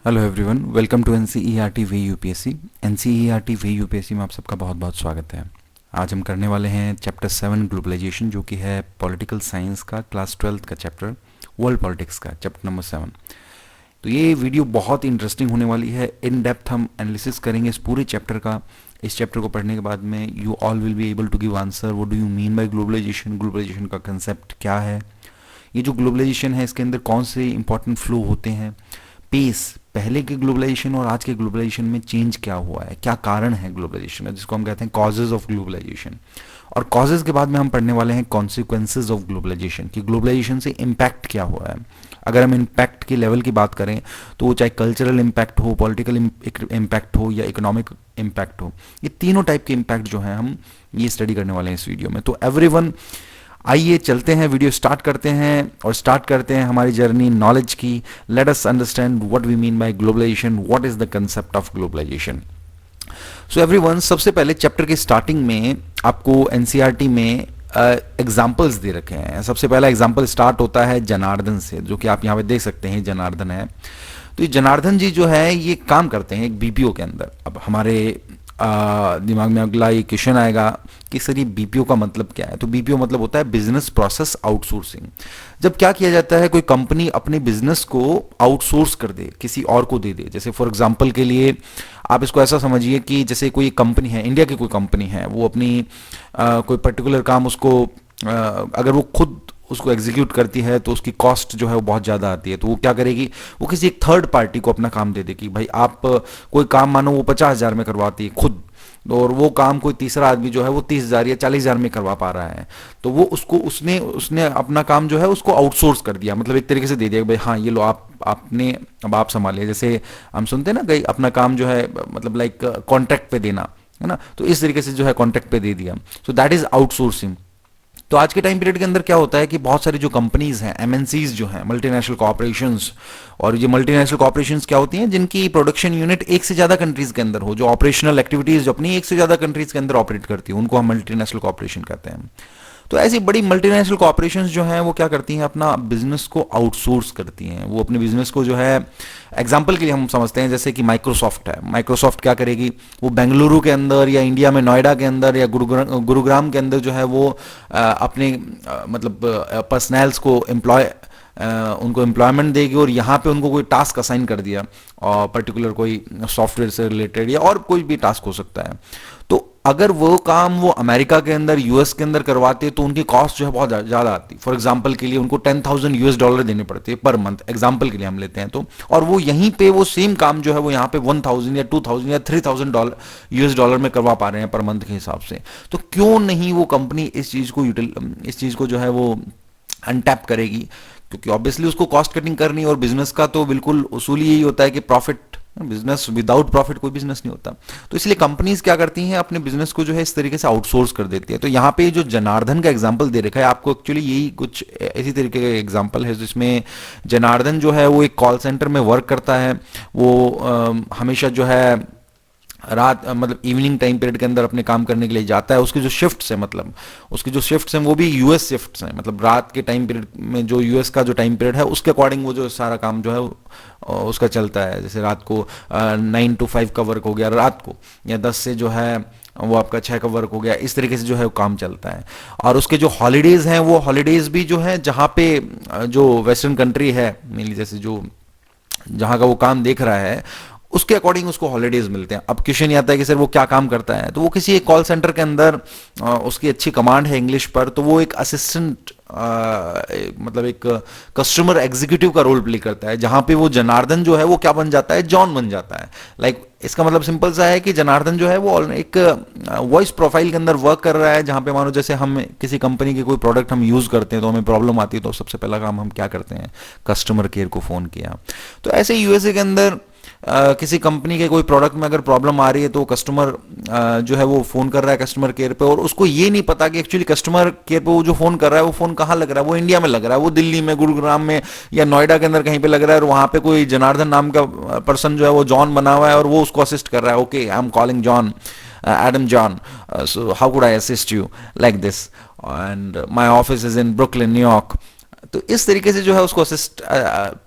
Hello everyone, welcome to NCERT way UPSC. NCERT way UPSC में आप सबका बहुत बहुत स्वागत है। आज हम करने वाले हैं चैप्टर 7 ग्लोबलाइजेशन, जो कि है पॉलिटिकल साइंस का क्लास 12 का चैप्टर, वर्ल्ड पॉलिटिक्स का चैप्टर नंबर 7। तो ये वीडियो बहुत ही इंटरेस्टिंग होने वाली है। इन डेप्थ हम एनालिसिस करेंगे इस पूरे चैप्टर का। इस चैप्टर को पढ़ने के बाद में you all will be able to give answer what do you mean by globalisation, globalisation का कंसेप्ट क्या है, ये जो ग्लोबलाइजेशन है इसके अंदर कौन से इंपॉर्टेंट फ्लो होते हैं, पेस पहले के ग्लोबलाइजेशन और आज के ग्लोबलाइजेशन में चेंज क्या हुआ है, क्या कारण है ग्लोबलाइजेशन का, जिसको हम कहते हैं कॉजेज ऑफ ग्लोबलाइजेशन। और कॉजेज के बाद में हम पढ़ने वाले हैं कॉन्सिक्वेंसेज ऑफ ग्लोबलाइजेशन, कि ग्लोबलाइजेशन से इम्पैक्ट क्या हुआ है। अगर हम इम्पैक्ट के लेवल की बात करें तो वो चाहे कल्चरल इम्पैक्ट हो, पॉलिटिकल इम्पैक्ट हो या इकोनॉमिक इम्पैक्ट हो, ये तीनों टाइप के इम्पैक्ट जो हैं हम ये स्टडी करने वाले हैं इस वीडियो में। तो एवरीवन, आइए चलते हैं, वीडियो स्टार्ट करते हैं और स्टार्ट करते हैं हमारी जर्नी नॉलेज की। Let us understand what we mean by globalisation, what is the concept of globalisation. So everyone, सबसे पहले चैप्टर के स्टार्टिंग में आपको एनसीईआरटी में एग्जाम्पल्स दे रखे हैं। सबसे पहला एग्जाम्पल स्टार्ट होता है जनार्दन से, जो कि आप यहाँ पे देख सकते हैं जनार्दन है। तो ये जनार्दन जी जो है ये काम करते हैं एक बीपीओ के अंदर। अब हमारे दिमाग में अगला ये क्वेश्चन आएगा कि सर ये बीपीओ का मतलब क्या है। तो बीपीओ मतलब होता है बिजनेस प्रोसेस आउटसोर्सिंग। जब क्या किया जाता है, कोई कंपनी अपने बिजनेस को आउटसोर्स कर दे, किसी और को दे दे। जैसे फॉर एग्जांपल के लिए आप इसको ऐसा समझिए कि जैसे कोई कंपनी है, इंडिया की कोई कंपनी है, वो अपनी कोई पर्टिकुलर काम उसको अगर वो खुद उसको एग्जीक्यूट करती है तो उसकी कॉस्ट जो है वो बहुत ज़्यादा आती है। तो वो क्या करेगी, वो किसी एक थर्ड पार्टी को अपना काम दे देगी। भाई आप कोई काम मानो वो 50,000 में करवाती है खुद, और वो काम कोई तीसरा आदमी जो है वो 30,000 या 40,000 में करवा पा रहा है। तो वो उसको उसने उसने अपना काम जो है उसको आउटसोर्स कर दिया, मतलब एक तरीके से दे दिया कि भाई हाँ ये लो आपने अब आप संभालिए। जैसे हम सुनते हैं ना कहीं अपना काम जो है मतलब लाइक कॉन्ट्रैक्ट पे देना, है ना, तो इस तरीके से जो है कॉन्ट्रैक्ट पे दे दिया। So that is outsourcing. तो आज के टाइम पीरियड के अंदर क्या होता है कि बहुत सारी जो कंपनीज हैं, एमएनसीज जो हैं, मल्टीनेशनल कॉर्पोरेशंस, और ये मल्टीनेशनल कॉर्पोरेशंस क्या होती हैं, जिनकी प्रोडक्शन यूनिट एक से ज्यादा कंट्रीज के अंदर हो, जो ऑपरेशनल एक्टिविटीज जो अपनी एक से ज्यादा कंट्रीज के अंदर ऑपरेट करती है, उनको हम मल्टीनेशनल कॉर्पोरेशन कहते हैं। तो ऐसी बड़ी मल्टीनेशनल कॉर्पोरेशंस जो हैं वो क्या करती हैं, अपना बिजनेस को आउटसोर्स करती हैं। वो अपने बिजनेस को जो है, एग्जांपल के लिए हम समझते हैं जैसे कि माइक्रोसॉफ्ट है। माइक्रोसॉफ्ट क्या करेगी, वो बेंगलुरु के अंदर या इंडिया में नोएडा के अंदर या गुरुग्राम के अंदर जो है वो अपने मतलब पर्सनल्स को उनको एम्प्लॉयमेंट देगी, और यहाँ पे उनको कोई टास्क असाइन कर दिया और पर्टिकुलर कोई सॉफ्टवेयर से रिलेटेड या और कोई भी टास्क हो सकता है। तो अगर वो काम वो अमेरिका के अंदर, यूएस के अंदर करवाते तो उनकी कॉस्ट जो है बहुत ज़्यादा आती। फॉर एग्जांपल के लिए उनको $10,000 देने पड़ते हैं पर मंथ, एग्जांपल के लिए हम लेते हैं तो। और वो यहीं पे वो सेम काम जो है वो यहाँ पे 1,000 या 2,000 या $3,000 में करवा पा रहे हैं पर मंथ के हिसाब से। तो क्यों नहीं वो कंपनी इस चीज़ को जो है वो अनटैप करेगी, क्योंकि ऑब्वियसली उसको कॉस्ट कटिंग करनी है। और बिजनेस का तो बिल्कुल उसूल यही होता है कि प्रॉफिट, बिजनेस विदाउट प्रॉफिट कोई बिजनेस नहीं होता। तो इसलिए कंपनीज क्या करती हैं, अपने बिजनेस को जो है इस तरीके से आउटसोर्स कर देती है। तो यहाँ पे जो जनार्दन का एग्जांपल दे रखा है आपको, एक्चुअली यही कुछ इसी तरीके का एग्जांपल है, जिसमें जनार्दन जो है वो एक कॉल सेंटर में वर्क करता है। वो हमेशा जो है रात मतलब इवनिंग टाइम पीरियड के अंदर अपने काम करने के लिए जाता है। उसकी जो शिफ्ट्स है, मतलब उसकी जो शिफ्ट्स हैं वो भी यूएस शिफ्ट्स हैं, मतलब रात के टाइम पीरियड में जो यूएस का जो टाइम पीरियड है उसके अकॉर्डिंग वो जो सारा काम जो है उसका चलता है। जैसे रात को 9 to 5 का वर्क हो गया रात को, या 10 से जो है वो आपका 6 का वर्क हो गया, इस तरीके से जो है वो काम चलता है। और उसके जो हॉलीडेज हैं, वो हॉलीडेज भी जो है जहाँ पे जो वेस्टर्न कंट्री है मेनली, जैसे जो जहाँ का वो काम देख रहा है उसके अकॉर्डिंग उसको हॉलीडेज मिलते हैं। अब क्वेश्चन ये आता है कि सर वो क्या काम करता है, तो वो किसी एक कॉल सेंटर के अंदर उसकी अच्छी कमांड है इंग्लिश पर, तो वो एक असिस्टेंट मतलब एक कस्टमर एग्जीक्यूटिव का रोल प्ले करता है, जहां पे वो जनार्दन जो है वो क्या बन जाता है, जॉन बन जाता है। लाइक इसका मतलब सिंपल सा है कि जनार्दन जो है वो एक वॉइस प्रोफाइल के अंदर वर्क कर रहा है, जहां पे मानो जैसे हम किसी कंपनी के कोई प्रोडक्ट हम यूज करते हैं तो हमें प्रॉब्लम आती है, तो सबसे पहला काम हम क्या करते हैं, कस्टमर केयर को फोन किया। तो ऐसे यूएसए के अंदर किसी कंपनी के कोई प्रोडक्ट में अगर प्रॉब्लम आ रही है तो कस्टमर जो है वो फोन कर रहा है कस्टमर केयर पे, और उसको ये नहीं पता कि एक्चुअली कस्टमर केयर पे वो जो फोन कर रहा है वो फोन कहाँ लग रहा है, वो इंडिया में लग रहा है, वो दिल्ली में, गुरुग्राम में या नोएडा के अंदर कहीं पे लग रहा है, और वहां पे कोई जनार्दन नाम का पर्सन जो है वो जॉन बना हुआ है और वो उसको असिस्ट कर रहा है। Okay, I am calling John, Adam John, so how could I assist you like this, and my office is in Brooklyn, New York। तो इस तरीके से जो है उसको असिस्ट,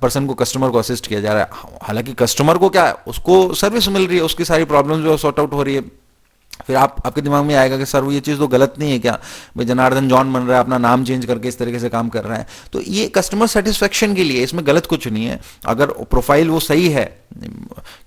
पर्सन को, कस्टमर को असिस्ट किया जा रहा है। हालांकि कस्टमर को क्या है, उसको सर्विस मिल रही है, उसकी सारी प्रॉब्लम जो है सॉर्ट आउट हो रही है। फिर आपके दिमाग में आएगा कि सर वो ये चीज़ तो गलत नहीं है क्या, भाई जनार्दन जॉन बन रहा है, अपना नाम चेंज करके इस तरीके से काम कर रहा है, तो ये कस्टमर सेटिस्फेक्शन के लिए, इसमें गलत कुछ नहीं है अगर प्रोफाइल वो सही है।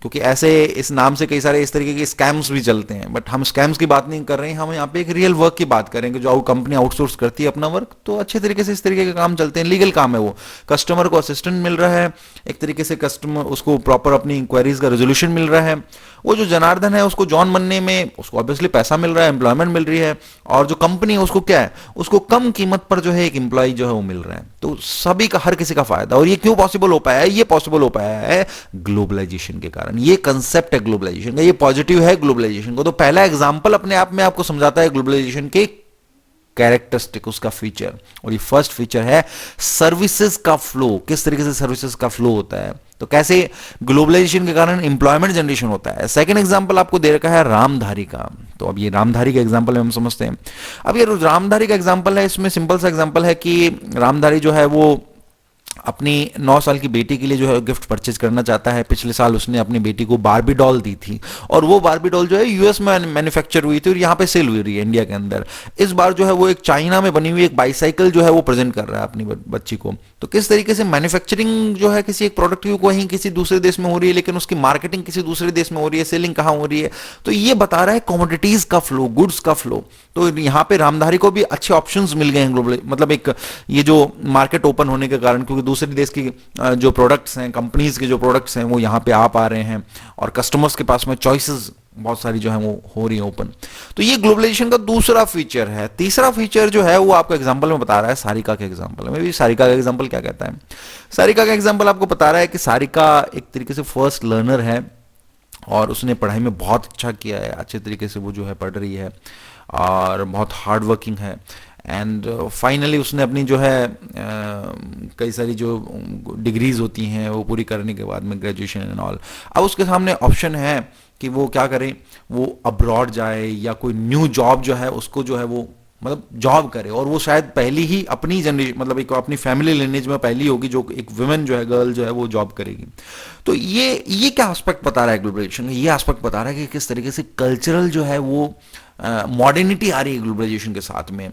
क्योंकि ऐसे इस नाम से कई सारे इस तरीके के स्कैम्स भी चलते हैं, बट हम स्कैम्स की बात नहीं कर रहे हैं, हम यहाँ पे एक रियल वर्क की बात करेंगे। जो कंपनी आउटसोर्स करती है अपना वर्क, तो अच्छे तरीके से इस तरीके के काम चलते हैं, लीगल काम है वो, कस्टमर को असिस्टेंट मिल रहा है, एक तरीके से कस्टमर उसको प्रॉपर अपनी इंक्वायरीज का रेजोल्यूशन मिल रहा है। वो जो जनार्दन है उसको जॉन बनने में उसको ऑब्वियसली पैसा मिल रहा है, एम्प्लॉयमेंट मिल रही है, और जो कंपनी है उसको क्या है, उसको कम कीमत पर जो है एक एम्प्लॉय जो है वो मिल रहा है। तो सभी का, हर किसी का फायदा। और ये क्यों पॉसिबल हो पाया है? ये पॉसिबल हो पाया है ग्लोबलाइजेशन के कारण। ये कंसेप्ट है ग्लोबलाइजेशन का, ये पॉजिटिव है ग्लोबलाइजेशन को। तो पहला एग्जांपल अपने आप में आपको समझाता है ग्लोबलाइजेशन के कैरेक्टरिस्टिक, उसका फीचर। और ये फर्स्ट फीचर है सर्विसेज का फ्लो। किस तरीके से सर्विसेज का फ्लो होता है, तो कैसे ग्लोबलाइजेशन के कारण एम्प्लॉयमेंट जनरेशन होता है। सेकंड एग्जांपल आपको दे रखा है रामधारी का। तो अब ये रामधारी का एग्जांपल हम समझते हैं। अब ये रामधारी का एग्जांपल है, इसमें सिंपल सा एग्जांपल है कि रामधारी जो है वो अपनी 9 साल की बेटी के लिए जो है गिफ्ट परचेज करना चाहता है। पिछले साल उसने अपनी बेटी को बारबी डॉल दी थी, और वो बारबी डॉल जो है यूएस में मैन्युफैक्चर हुई थी और यहाँ पे सेल हुई रही है इंडिया के अंदर। इस बार जो है वो एक चाइना में बनी हुई एक बाईसाइकिल जो है वो प्रेजेंट कर रहा है अपनी बच्ची को। तो किस तरीके से मैन्युफैक्चरिंग जो है किसी एक प्रोडक्ट की वहीं किसी दूसरे देश में हो रही है, लेकिन उसकी मार्केटिंग किसी दूसरे देश में हो रही है, सेलिंग कहाँ हो रही है। तो ये बता रहा है कमोडिटीज का फ्लो, गुड्स का फ्लो। तो यहाँ पे रामधारी को भी अच्छे ऑप्शंस मिल गए हैं ग्लोबल, मतलब एक ये जो मार्केट ओपन होने के कारण, क्योंकि दूसरे देश की जो प्रोडक्ट्स हैं, कंपनीज के जो प्रोडक्ट्स हैं वो यहाँ पे आ पा रहे हैं, और कस्टमर्स के पास में चॉइसेस बहुत सारी जो है वो हो रही है ओपन। तो ये ग्लोबलाइजेशन का दूसरा फीचर है। तीसरा फीचर जो है वो आपको एग्जांपल में बता रहा है सारिका के एग्जांपल में। भी सारिका का एग्जांपल क्या कहता है? सारिका का एग्जांपल आपको बता रहा है कि सारिका एक तरीके से फर्स्ट लर्नर है, और उसने पढ़ाई में बहुत अच्छा किया है, अच्छे तरीके से वो जो है पढ़ रही है, और बहुत हार्ड वर्किंग है। एंड फाइनली उसने अपनी जो है कई सारी जो डिग्रीज होती हैं वो पूरी करने के बाद में ग्रेजुएशन एंड ऑल, अब उसके सामने ऑप्शन है कि वो क्या करे, वो अब्रॉड जाए या कोई न्यू जॉब जो है उसको जो है वो मतलब जॉब करे। और वो शायद पहली ही अपनी जनरेशन, मतलब एक अपनी फैमिली लिनेज में पहली होगी जो एक वुमेन जो है, गर्ल जो है वो जॉब करेगी। तो ये क्या एस्पेक्ट बता रहा है ग्लोबलाइजेशन? ये एस्पेक्ट बता रहा है कि किस तरीके से कल्चरल जो है वो मॉडर्निटी आ रही है ग्लोबलाइजेशन के साथ में।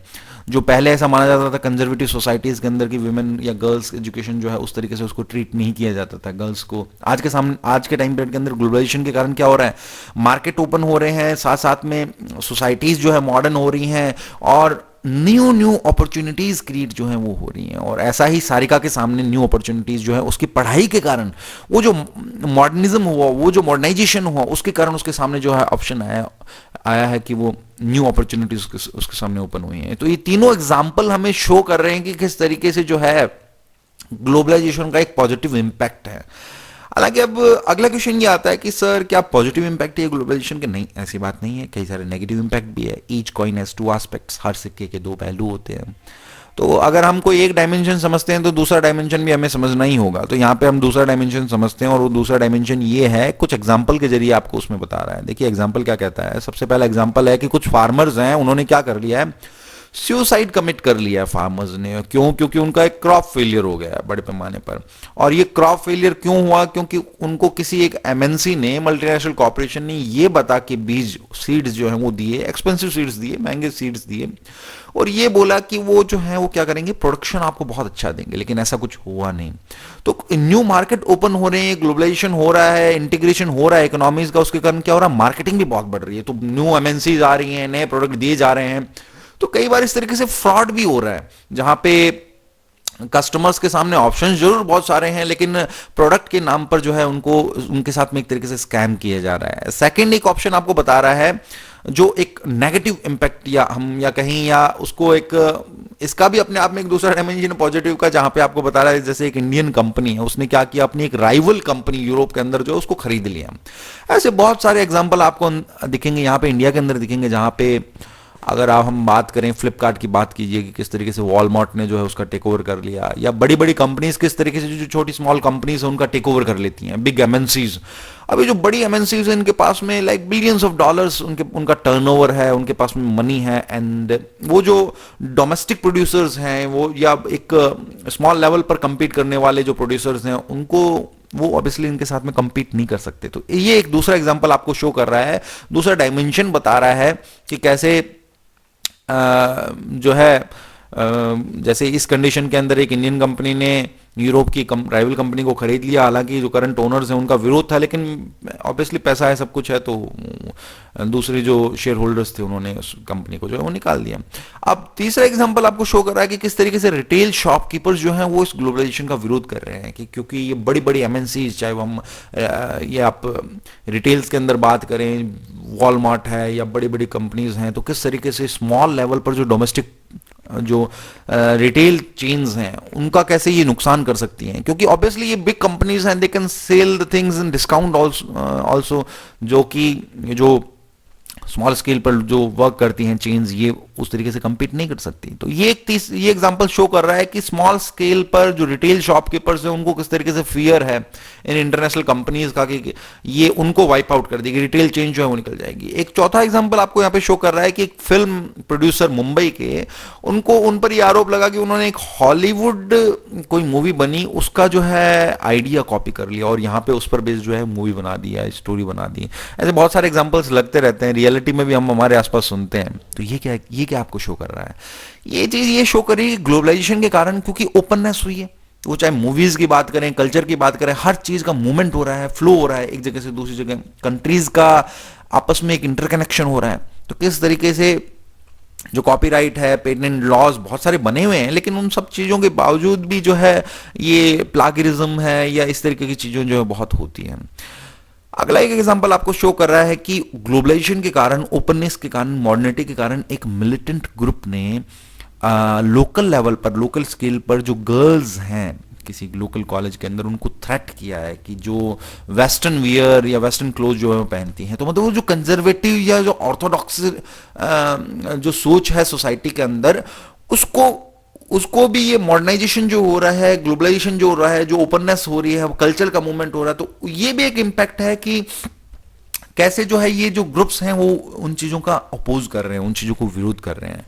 जो पहले ऐसा माना जाता था कंजर्वेटिव सोसाइटीज के अंदर की विमेन या गर्ल्स एजुकेशन जो है उस तरीके से उसको ट्रीट नहीं किया जाता था गर्ल्स को। आज के टाइम पीरियड के अंदर ग्लोबलाइजेशन के कारण क्या हो रहा है, मार्केट ओपन हो रहे हैं, साथ साथ में सोसाइटीज जो है मॉडर्न हो रही हैं, और न्यू अपॉर्चुनिटीज क्रिएट जो है वो हो रही हैं। और ऐसा ही सारिका के सामने न्यू अपॉर्चुनिटीज जो है उसकी पढ़ाई के कारण, वो जो मॉडर्निज्म हुआ, वो जो मॉडर्नाइजेशन हुआ, उसके कारण उसके सामने जो है ऑप्शन आया है कि वो न्यू अपॉर्चुनिटीज उसके सामने ओपन हुई हैं। तो ये तीनों एग्जाम्पल हमें शो कर रहे हैं कि किस तरीके से जो है ग्लोबलाइजेशन का एक पॉजिटिव इम्पैक्ट है। हालांकि अब अगला क्वेश्चन ये आता है कि सर क्या पॉजिटिव इंपैक्ट है ग्लोबलाइजेशन के? नहीं, ऐसी बात नहीं है, कई सारे नेगेटिव इंपैक्ट भी है। Each coin has two aspects, हर सिक्के के दो पहलू होते हैं। तो अगर हम कोई एक डायमेंशन समझते हैं तो दूसरा डायमेंशन भी हमें समझना ही होगा। तो यहाँ पे हम दूसरा डायमेंशन समझते हैं, और वो दूसरा डायमेंशन ये है, कुछ एग्जाम्पल के जरिए आपको उसमें बता रहा है। देखिए एग्जाम्पल क्या कहता है। सबसे पहला एग्जाम्पल है कि कुछ फार्मर्स हैं, उन्होंने क्या कर लिया है, सुसाइड कमिट कर लिया है फार्मर्स ने। क्यों? क्योंकि उनका एक क्रॉप फेलियर हो गया है बड़े पैमाने पर। और ये क्रॉप फेलियर क्यों हुआ? क्योंकि उनको किसी एक एमएनसी ने, मल्टीनेशनल कॉर्पोरेशन ने ये बता के बीज, सीड्स जो है वो दिए, एक्सपेंसिव सीड्स दिए, महंगे सीड्स दिए, और ये बोला कि वो जो है वो क्या करेंगे, प्रोडक्शन आपको बहुत अच्छा देंगे, लेकिन ऐसा कुछ हुआ नहीं। तो न्यू मार्केट ओपन हो रहे हैं, ग्लोबलाइजेशन हो रहा है, इंटीग्रेशन हो रहा है इकोनॉमीज का, उसके कारण क्या हो रहा है, मार्केटिंग भी बहुत बढ़ रही है। तो न्यू एमएनसीज आ रही हैं, नए प्रोडक्ट दिए जा रहे हैं। तो कई बार इस तरीके से फ्रॉड भी हो रहा है, जहां पे कस्टमर्स के सामने ऑप्शंस जरूर बहुत सारे हैं, लेकिन प्रोडक्ट के नाम पर जो है उनको उनके साथ में एक तरीके से स्कैम किया जा रहा है। सेकंड एक ऑप्शन आपको बता रहा है जो एक नेगेटिव इंपैक्ट, या हम या कहीं या उसको एक, इसका भी अपने आप में एक दूसरा डायमेंशन पॉजिटिव का, जहां पे आपको बता रहा है जैसे एक इंडियन कंपनी है, उसने क्या किया, अपनी एक राइवल कंपनी यूरोप के अंदर जो है उसको खरीद लिया। ऐसे बहुत सारे एग्जांपल आपको दिखेंगे यहाँ पे, इंडिया के अंदर दिखेंगे, जहां पे अगर आप हम बात करें फ्लिपकार्ट की बात कीजिए कि किस तरीके से वॉलमार्ट ने जो है उसका टेक ओवर कर लिया, या बड़ी बड़ी कंपनीज किस तरीके से जो छोटी स्मॉल कंपनीज है उनका टेक ओवर कर लेती हैं, बिग एमएनसीज। अभी जो बड़ी एमएनसीज है इनके पास में लाइक बिलियंस ऑफ डॉलर्स उनका टर्नओवर है, उनके पास में मनी है, एंड वो जो डोमेस्टिक प्रोड्यूसर्स हैं वो या एक स्मॉल लेवल पर compete करने वाले जो प्रोड्यूसर्स हैं उनको वो ऑब्वियसली इनके साथ में compete नहीं कर सकते। तो ये एक दूसरा एग्जांपल आपको शो कर रहा है, दूसरा डायमेंशन बता रहा है कि कैसे जो है जैसे इस कंडीशन के अंदर एक इंडियन कंपनी ने यूरोप की राइवल कंपनी को खरीद लिया, हालांकि जो करंट ओनर्स हैं उनका विरोध था, लेकिन ऑब्वियसली पैसा है, सब कुछ है, तो दूसरे जो शेयर होल्डर्स थे उन्होंने उस कंपनी को जो है वो निकाल दिया। अब तीसरा एग्जांपल आपको शो कर रहा है कि किस तरीके से रिटेल शॉपकीपर्स जो हैं वो इस ग्लोबलाइजेशन का विरोध कर रहे हैं, कि क्योंकि ये बड़ी बड़ी एमएनसीज, चाहे वो हम ये आप रिटेल्स के अंदर बात करें, वॉलमार्ट है या बड़ी बड़ी कंपनीज हैं, तो किस तरीके से स्मॉल लेवल पर जो डोमेस्टिक जो रिटेल चेन्स हैं उनका कैसे ये नुकसान कर सकती हैं, क्योंकि ऑब्वियसली ये बिग कंपनीज हैं, they can sell the things in discount also, जो कि जो स्मॉल स्केल पर जो वर्क करती हैं चेन्स ये उस तरीके से compete नहीं कर सकती। तो ये ये एग्जांपल शो कर रहा है कि स्मॉल स्केल पर जो रिटेल शॉपकीपर्स हैं उनको किस तरीके से फियर है इन इंटरनेशनल कंपनीज का कि ये उनको वाइप आउट कर देगी, रिटेल चेन जो है वो निकल जाएगी। एक चौथा एग्जांपल आपको यहाँ पे शो कर रहा है कि एक फिल्म प्रोड्यूसर मुंबई के, उनको उन पर ये आरोप लगा कि उन्होंने एक हॉलीवुड कोई मूवी बनी उसका जो है आइडिया कॉपी कर लिया और यहाँ पे उस पर बेस्ड जो है मूवी बना दी है, स्टोरी बना दी। ऐसे बहुत सारे एग्जांपल्स लगते रहते हैं, रियलिटी में भी हम हमारे आसपास सुनते हैं। तो ये क्या आपको शो कर रहा है? ये चीज ये शो करी ग्लोबलाइजेशन के कारण, क्योंकि ओपननेस हुई है, वो चाहे मूवीज की बात करें, कल्चर की बात करें, हर चीज का मूवमेंट हो रहा है, फ्लो हो रहा है एक जगह से दूसरी जगह, कंट्रीज का आपस में एक इंटरकनेक्शन हो रहा है। तो किस तरीके से जो कॉपीराइट है, पेटेंट लॉज बहुत सारे बने हुए हैं, लेकिन उन सब चीजों के बावजूद भी जो है ये प्लागियरिज्म है या इस तरीके की चीजें जो है बहुत होती हैं। अगला एक एग्जांपल आपको शो कर रहा है कि ग्लोबलाइजेशन के कारण, ओपननेस के कारण, मॉडर्निटी के कारण एक मिलिटेंट ग्रुप ने लोकल लेवल पर, लोकल स्केल पर जो गर्ल्स हैं किसी लोकल कॉलेज के अंदर, उनको थ्रेट किया है कि जो वेस्टर्न वियर या वेस्टर्न क्लोथ जो है वो पहनती हैं, तो मतलब वो जो कंजर्वेटिव या जो ऑर्थोडॉक्स जो सोच है सोसाइटी के अंदर, उसको भी ये मॉडर्नाइजेशन जो हो रहा है, ग्लोबलाइजेशन जो हो रहा है, जो ओपननेस हो रही है, कल्चर का मूवमेंट हो रहा है, तो ये भी एक इम्पैक्ट है कि कैसे जो है ये जो ग्रुप्स हैं वो उन चीजों का अपोज कर रहे हैं, उन चीजों को विरोध कर रहे हैं।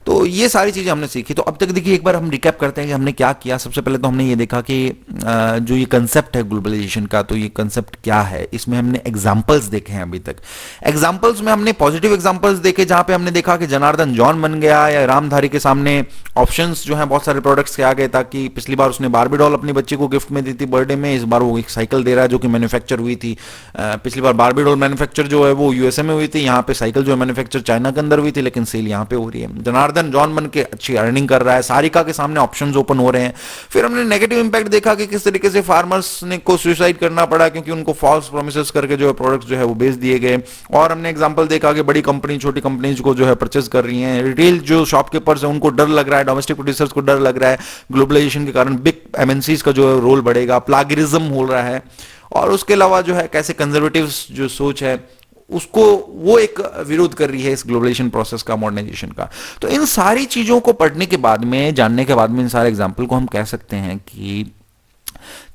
तो ये सारी चीजें हमने सीखी। तो अब तक देखिए, एक बार हम रिकैप करते हैं कि हमने क्या किया। सबसे पहले तो हमने ये देखा कि जो ये कंसेप्ट है ग्लोबलाइजेशन का, तो ये कंसेप्ट क्या है, इसमें हमने एग्जांपल्स देखे हैं अभी तक। एग्जांपल्स में हमने पॉजिटिव एग्जांपल्स देखे, जहां पे हमने देखा कि जनार्दन जॉन बन गया या रामधारी के सामने ऑप्शंस जो हैं बहुत सारे प्रोडक्ट्स के आ गए, ताकि पिछली बार उसने बारबी डॉल अपनी बच्ची को गिफ्ट में दी थी बर्थडे में, इस बार वो एक साइकिल दे रहा है जो कि मैन्युफैक्चर हुई थी। पिछली बार बारबी डॉल मैन्युफैक्चर जो है वो यूएसए में हुई थी, यहाँ पे साइकिल जो है मैन्युफैक्चर चाइना के अंदर हुई थी, लेकिन सेल यहाँ पे हो रही है। जनार्दन जॉन बन के अच्छी अर्निंग कर रहा है, सारिका के सामने ऑप्शंस ओपन हो रहे हैं। फिर हमने नेगेटिव इंपैक्ट देखा कि किस तरीके से फार्मर्स ने को सुसाइड करना पड़ा, क्योंकि उनको फॉल्स प्रोमिसेस करके जो है प्रोडक्ट्स जो है वो बेच दिए गए। और हमने एग्जांपल देखा कि बड़ी कंपनी छोटी कंपनीज को जो है परचेज कर रही हैं, रिटेल जो शॉपकीपर्स हैं उनको डर लग रहा है, डोमेस्टिक प्रोड्यूसर्स को डर लग रहा है, ग्लोबलाइजेशन के कारण बिग एमएनसीज का जो है रोल बढ़ेगा, प्लागियरिज्म हो रहा है। और उसके अलावा जो है कैसे कंजर्वेटिव जो सोच है उसको वो एक विरोध कर रही है इस ग्लोबलाइजेशन प्रोसेस का, मॉडर्नाइजेशन का। तो इन सारी चीजों को पढ़ने के बाद में, जानने के बाद में, इन सारे एग्जाम्पल को हम कह सकते हैं कि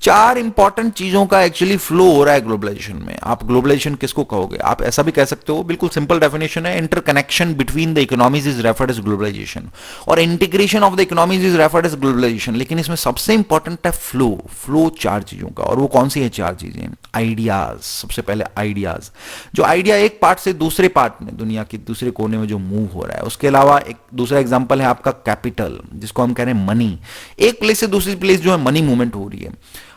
चार इंपॉर्टेंट चीजों का एक्चुअली फ्लो हो रहा है ग्लोबलाइजेशन में। आप ग्लोबलाइजेशन किसको कहोगे? आप ऐसा भी कह सकते हो, बिल्कुल सिंपल डेफिनेशन है, interconnection between the economies is referred as globalisation, और integration of the economies is referred as globalisation. लेकिन इसमें सबसे इंपॉर्टेंट है फ्लो चार चीजों का। और वो कौन सी है चार चीजें? आइडियाज। सबसे पहले आइडियाज, जो आइडिया एक पार्ट से दूसरे पार्ट में, दुनिया के दूसरे कोने में जो मूव हो रहा है। उसके अलावा एक दूसरा एग्जांपल है आपका कैपिटल, जिसको हम कह रहे हैं मनी। एक प्लेस से दूसरी प्लेस जो है मनी मूवमेंट हो रही है।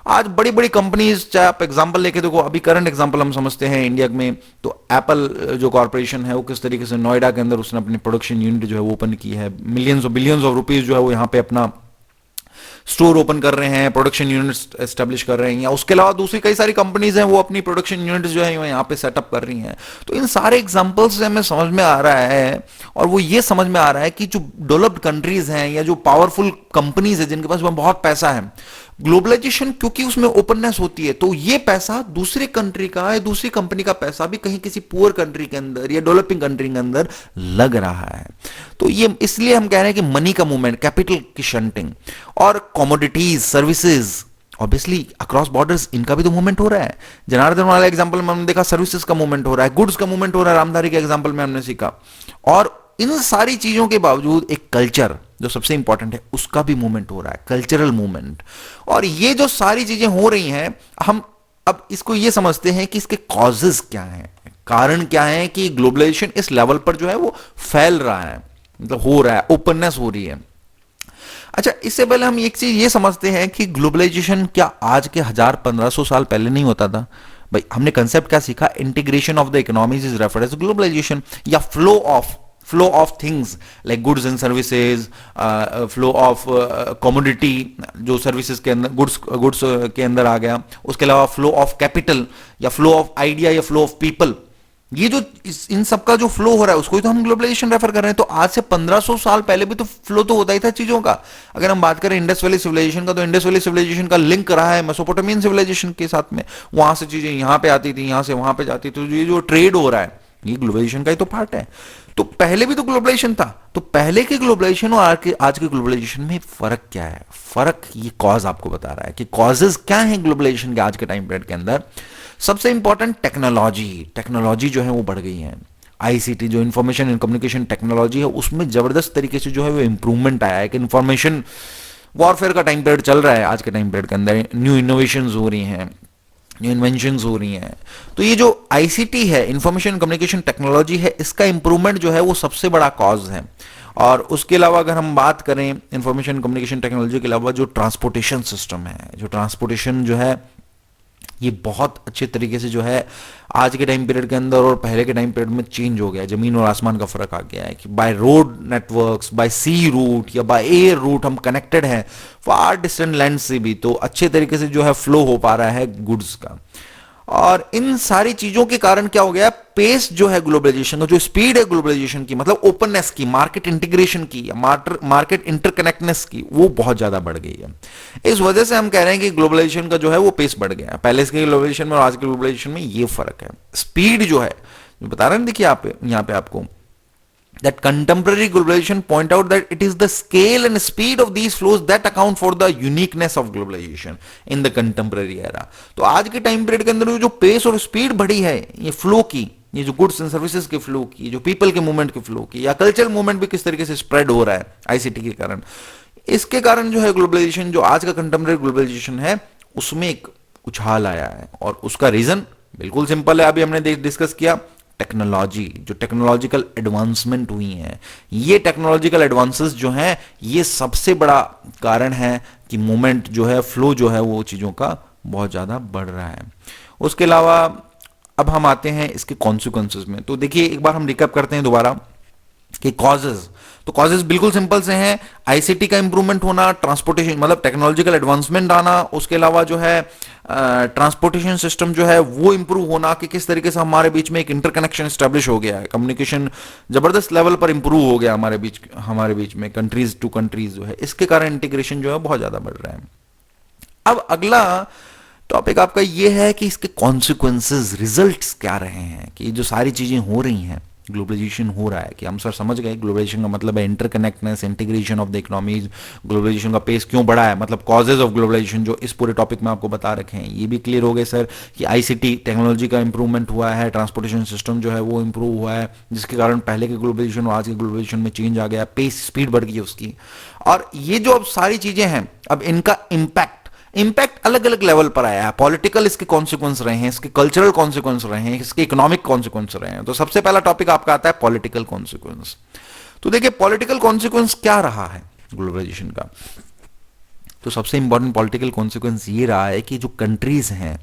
आज बड़ी बड़ी कंपनीज, चाहे आप एग्जांपल लेके देखो, अभी करंट एग्जांपल हम समझते हैं इंडिया में, तो एप्पल जो कॉर्पोरेशन है वो किस तरीके से नोएडा के अंदर उसने अपनी प्रोडक्शन यूनिट जो है वो ओपन की है, मिलियंस और बिलियंस ऑफ रुपीज जो है वो यहाँ पे अपना स्टोर ओपन कर रहे हैं, प्रोडक्शन यूनिट्स एस्टेब्लिश कर रहे हैं। या उसके अलावा दूसरी कई सारी कंपनीज हैं वो अपनी प्रोडक्शन यूनिट्स जो है यहाँ पे सेटअप कर रही हैं। तो इन सारे एग्जांपल्स से हमें समझ में आ रहा है, और वो ये समझ में आ रहा है कि जो डेवलप्ड कंट्रीज हैं या जो पावरफुल कंपनीज है जिनके पास बहुत पैसा है, ग्लोबलाइजेशन क्योंकि उसमें ओपननेस होती है, तो ये पैसा दूसरे कंट्री का या दूसरी कंपनी का पैसा भी कहीं किसी पुअर कंट्री के अंदर या डेवलपिंग कंट्री के अंदर लग रहा है। तो ये इसलिए हम कह रहे हैं कि मनी का मूवमेंट, कैपिटल की शंटिंग, और commodities, services, obviously across borders इनका भी तो मूवमेंट हो रहा है। जनार्दन वाला एग्जांपल में हमने देखा सर्विसेज का मूवमेंट हो रहा है, गुड्स का मूवमेंट हो रहा है, रामधारी के एग्जांपल में हमने सीखा। और इन सारी चीजों के बावजूद एक कल्चर जो सबसे इंपॉर्टेंट है उसका भी मूवमेंट हो रहा है, कल्चरल मूवमेंट। और ये जो सारी चीजें हो रही हैं, हम अब इसको ये समझते हैं कि इसके कॉजेज क्या हैं, कारण क्या है कि ग्लोबलाइजेशन इस लेवल पर जो है वो फैल रहा है, मतलब हो रहा है, ओपननेस हो रही है। अच्छा, इससे पहले हम एक चीज ये समझते हैं कि ग्लोबलाइजेशन क्या आज के 1000-1500 साल पहले नहीं होता था? भाई हमने कंसेप्ट क्या सीखा? Integration of the economies is referred as globalisation, या flow of things like goods and services, flow of commodity जो सर्विसेज के अंदर, गुड्स के अंदर आ गया। उसके अलावा फ्लो ऑफ कैपिटल, या फ्लो ऑफ आइडिया, या फ्लो ऑफ पीपल। ये जो इन सब का जो फ्लो हो रहा है उसको ही तो हम ग्लोबलाइजेशन रेफर कर रहे हैं। तो आज से 1500 साल पहले भी तो फ्लो तो होता ही था चीजों का। अगर हम बात करें इंडस वैली सिविलाइजेशन का, तो इंडस वैली सिविलाइजेशन का लिंक रहा है मेसोपोटामियन सिविलाइजेशन के साथ में। वहां से चीजें यहां पे आती थी, यहां से वहां पे जाती थी। तो ये जो ट्रेड हो रहा है ये ग्लोबलाइजेशन का ही तो पार्ट है। तो पहले भी तो ग्लोबलाइजेशन था। तो पहले के ग्लोबलाइजेशन और आज के ग्लोबलाइजेशन में फर्क क्या है? फर्क ये कॉज आपको बता रहा है कि कॉजेज क्या है ग्लोबलाइजेशन के आज के टाइम पीरियड के अंदर। सबसे इंपॉर्टेंट टेक्नोलॉजी जो है वो बढ़ गई है। आईसीटी जो इंफॉर्मेशन एंड कम्युनिकेशन टेक्नोलॉजी है उसमें जबरदस्त तरीके से जो है वो इंप्रूवमेंट आया है कि इंफॉर्मेशन वॉरफेयर का टाइम पीरियड चल रहा है। आज के टाइम पीरियड के अंदर न्यू इनोवेशंस हो रही हैं, न्यू इन्वेंशंस हो रही हैं। तो ये जो आईसीटी है, इंफॉर्मेशन कम्युनिकेशन टेक्नोलॉजी है, इसका इंप्रूवमेंट जो है वो सबसे बड़ा कॉज है। और उसके अलावा अगर हम बात करें इंफॉर्मेशन कम्युनिकेशन टेक्नोलॉजी के अलावा जो ट्रांसपोर्टेशन सिस्टम है, जो ट्रांसपोर्टेशन जो है ये बहुत अच्छे तरीके से जो है आज के टाइम पीरियड के अंदर और पहले के टाइम पीरियड में चेंज हो गया है। जमीन और आसमान का फर्क आ गया है कि by road networks, by sea route या बाय एयर रूट हम कनेक्टेड हैं फार डिस्टेंट लैंड से भी, तो अच्छे तरीके से जो है फ्लो हो पा रहा है गुड्स का। और इन सारी चीजों के कारण क्या हो गया, पेस जो है ग्लोबलाइजेशन का, जो स्पीड है ग्लोबलाइजेशन की, मतलब ओपननेस की, मार्केट इंटीग्रेशन की, मार्केट इंटरकनेक्टनेस की, वो बहुत ज्यादा बढ़ गई है। इस वजह से हम कह रहे हैं कि ग्लोबलाइजेशन का जो है वो पेस बढ़ गया है। पहले के ग्लोबलाइजेशन में और आज के ग्लोबलाइजेशन में ये फर्क है। स्पीड जो है, जो बता रहे हैं, देखिए आप यहां पे आपको that contemporary globalization point out that it is the scale and speed of these flows that account for the uniqueness of globalization in the contemporary era। तो आज के टाइम पीरियड के अंदर जो पेस और स्पीड बढ़ी है ये फ्लो की, ये जो गुड्स एंड सर्विसेज के फ्लो की, जो पीपल के मूवमेंट के फ्लो की, या कल्चरल मूवमेंट भी किस तरीके से स्प्रेड हो रहा है आईसीटी के कारण, इसके कारण जो है ग्लोबलाइजेशन, जो आज का कंटेम्पररी ग्लोबलाइजेशन है उसमें एक उछाल आया है। और उसका रीजन बिल्कुल सिंपल है, अभी हमने डिस्कस किया, टेक्नोलॉजी, जो टेक्नोलॉजिकल एडवांसमेंट हुई हैं, ये टेक्नोलॉजिकल एडवांसेस जो हैं ये सबसे बड़ा कारण है कि मूवमेंट जो है, फ्लो जो है वो चीजों का बहुत ज्यादा बढ़ रहा है। उसके अलावा अब हम आते हैं इसके कॉन्सिक्वेंसेस में। तो देखिए एक बार हम रिकैप करते हैं दोबारा कि कॉजेज, तो कॉजेज बिल्कुल सिंपल से हैं, आईसीटी का इंप्रूवमेंट होना, ट्रांसपोर्टेशन मतलब टेक्नोलॉजिकल एडवांसमेंट आना, उसके अलावा जो है ट्रांसपोर्टेशन सिस्टम जो है वो इंप्रूव होना कि किस तरीके से हमारे बीच में एक इंटरकनेक्शन स्टैब्लिश हो गया है, कम्युनिकेशन जबरदस्त लेवल पर इंप्रूव हो गया हमारे बीच में कंट्रीज टू कंट्रीज जो है, इसके कारण इंटीग्रेशन जो है बहुत ज्यादा बढ़ रहा है। अब अगला टॉपिक आपका ये है कि इसके कॉन्सिक्वेंसेस, रिजल्ट्स क्या रहे हैं, कि जो सारी चीजें हो रही हैं, ग्लोबलाइजेशन हो रहा है, कि हम सर समझ गए ग्लोबलाइजेशन का मतलब है interconnectedness, integration of the economies, globalisation का पेस क्यों बढ़ा है, मतलब कॉजेज ऑफ ग्लोबलाइजेशन जो इस पूरे टॉपिक में आपको बता रखे हैं, ये भी क्लियर हो गए सर कि आईसीटी टेक्नोलॉजी का इंप्रूवमेंट हुआ है, ट्रांसपोर्टेशन सिस्टम जो है वो इंप्रूव हुआ है, जिसके कारण पहले के ग्लोबलाइजेशन और आज के ग्लोबलाइजेशन में चेंज आ गया, पेस स्पीड बढ़ गई उसकी। और ये जो अब सारी चीजें हैं, अब इनका इंपैक्ट अलग अलग लेवल पर आया है। पॉलिटिकल इसके कॉन्सिक्वेंस रहे हैं, इसके कल्चरल कॉन्सिक्वेंस रहे हैं, इसके इकोनॉमिक कॉन्सिक्वेंस रहे हैं। तो सबसे पहला टॉपिक आपका आता है पॉलिटिकल कॉन्सिक्वेंस। तो देखिए पॉलिटिकल कॉन्सिक्वेंस क्या रहा है ग्लोबलाइजेशन का, तो सबसे इंपॉर्टेंट पॉलिटिकल कॉन्सिक्वेंस ये रहा है कि जो कंट्रीज हैं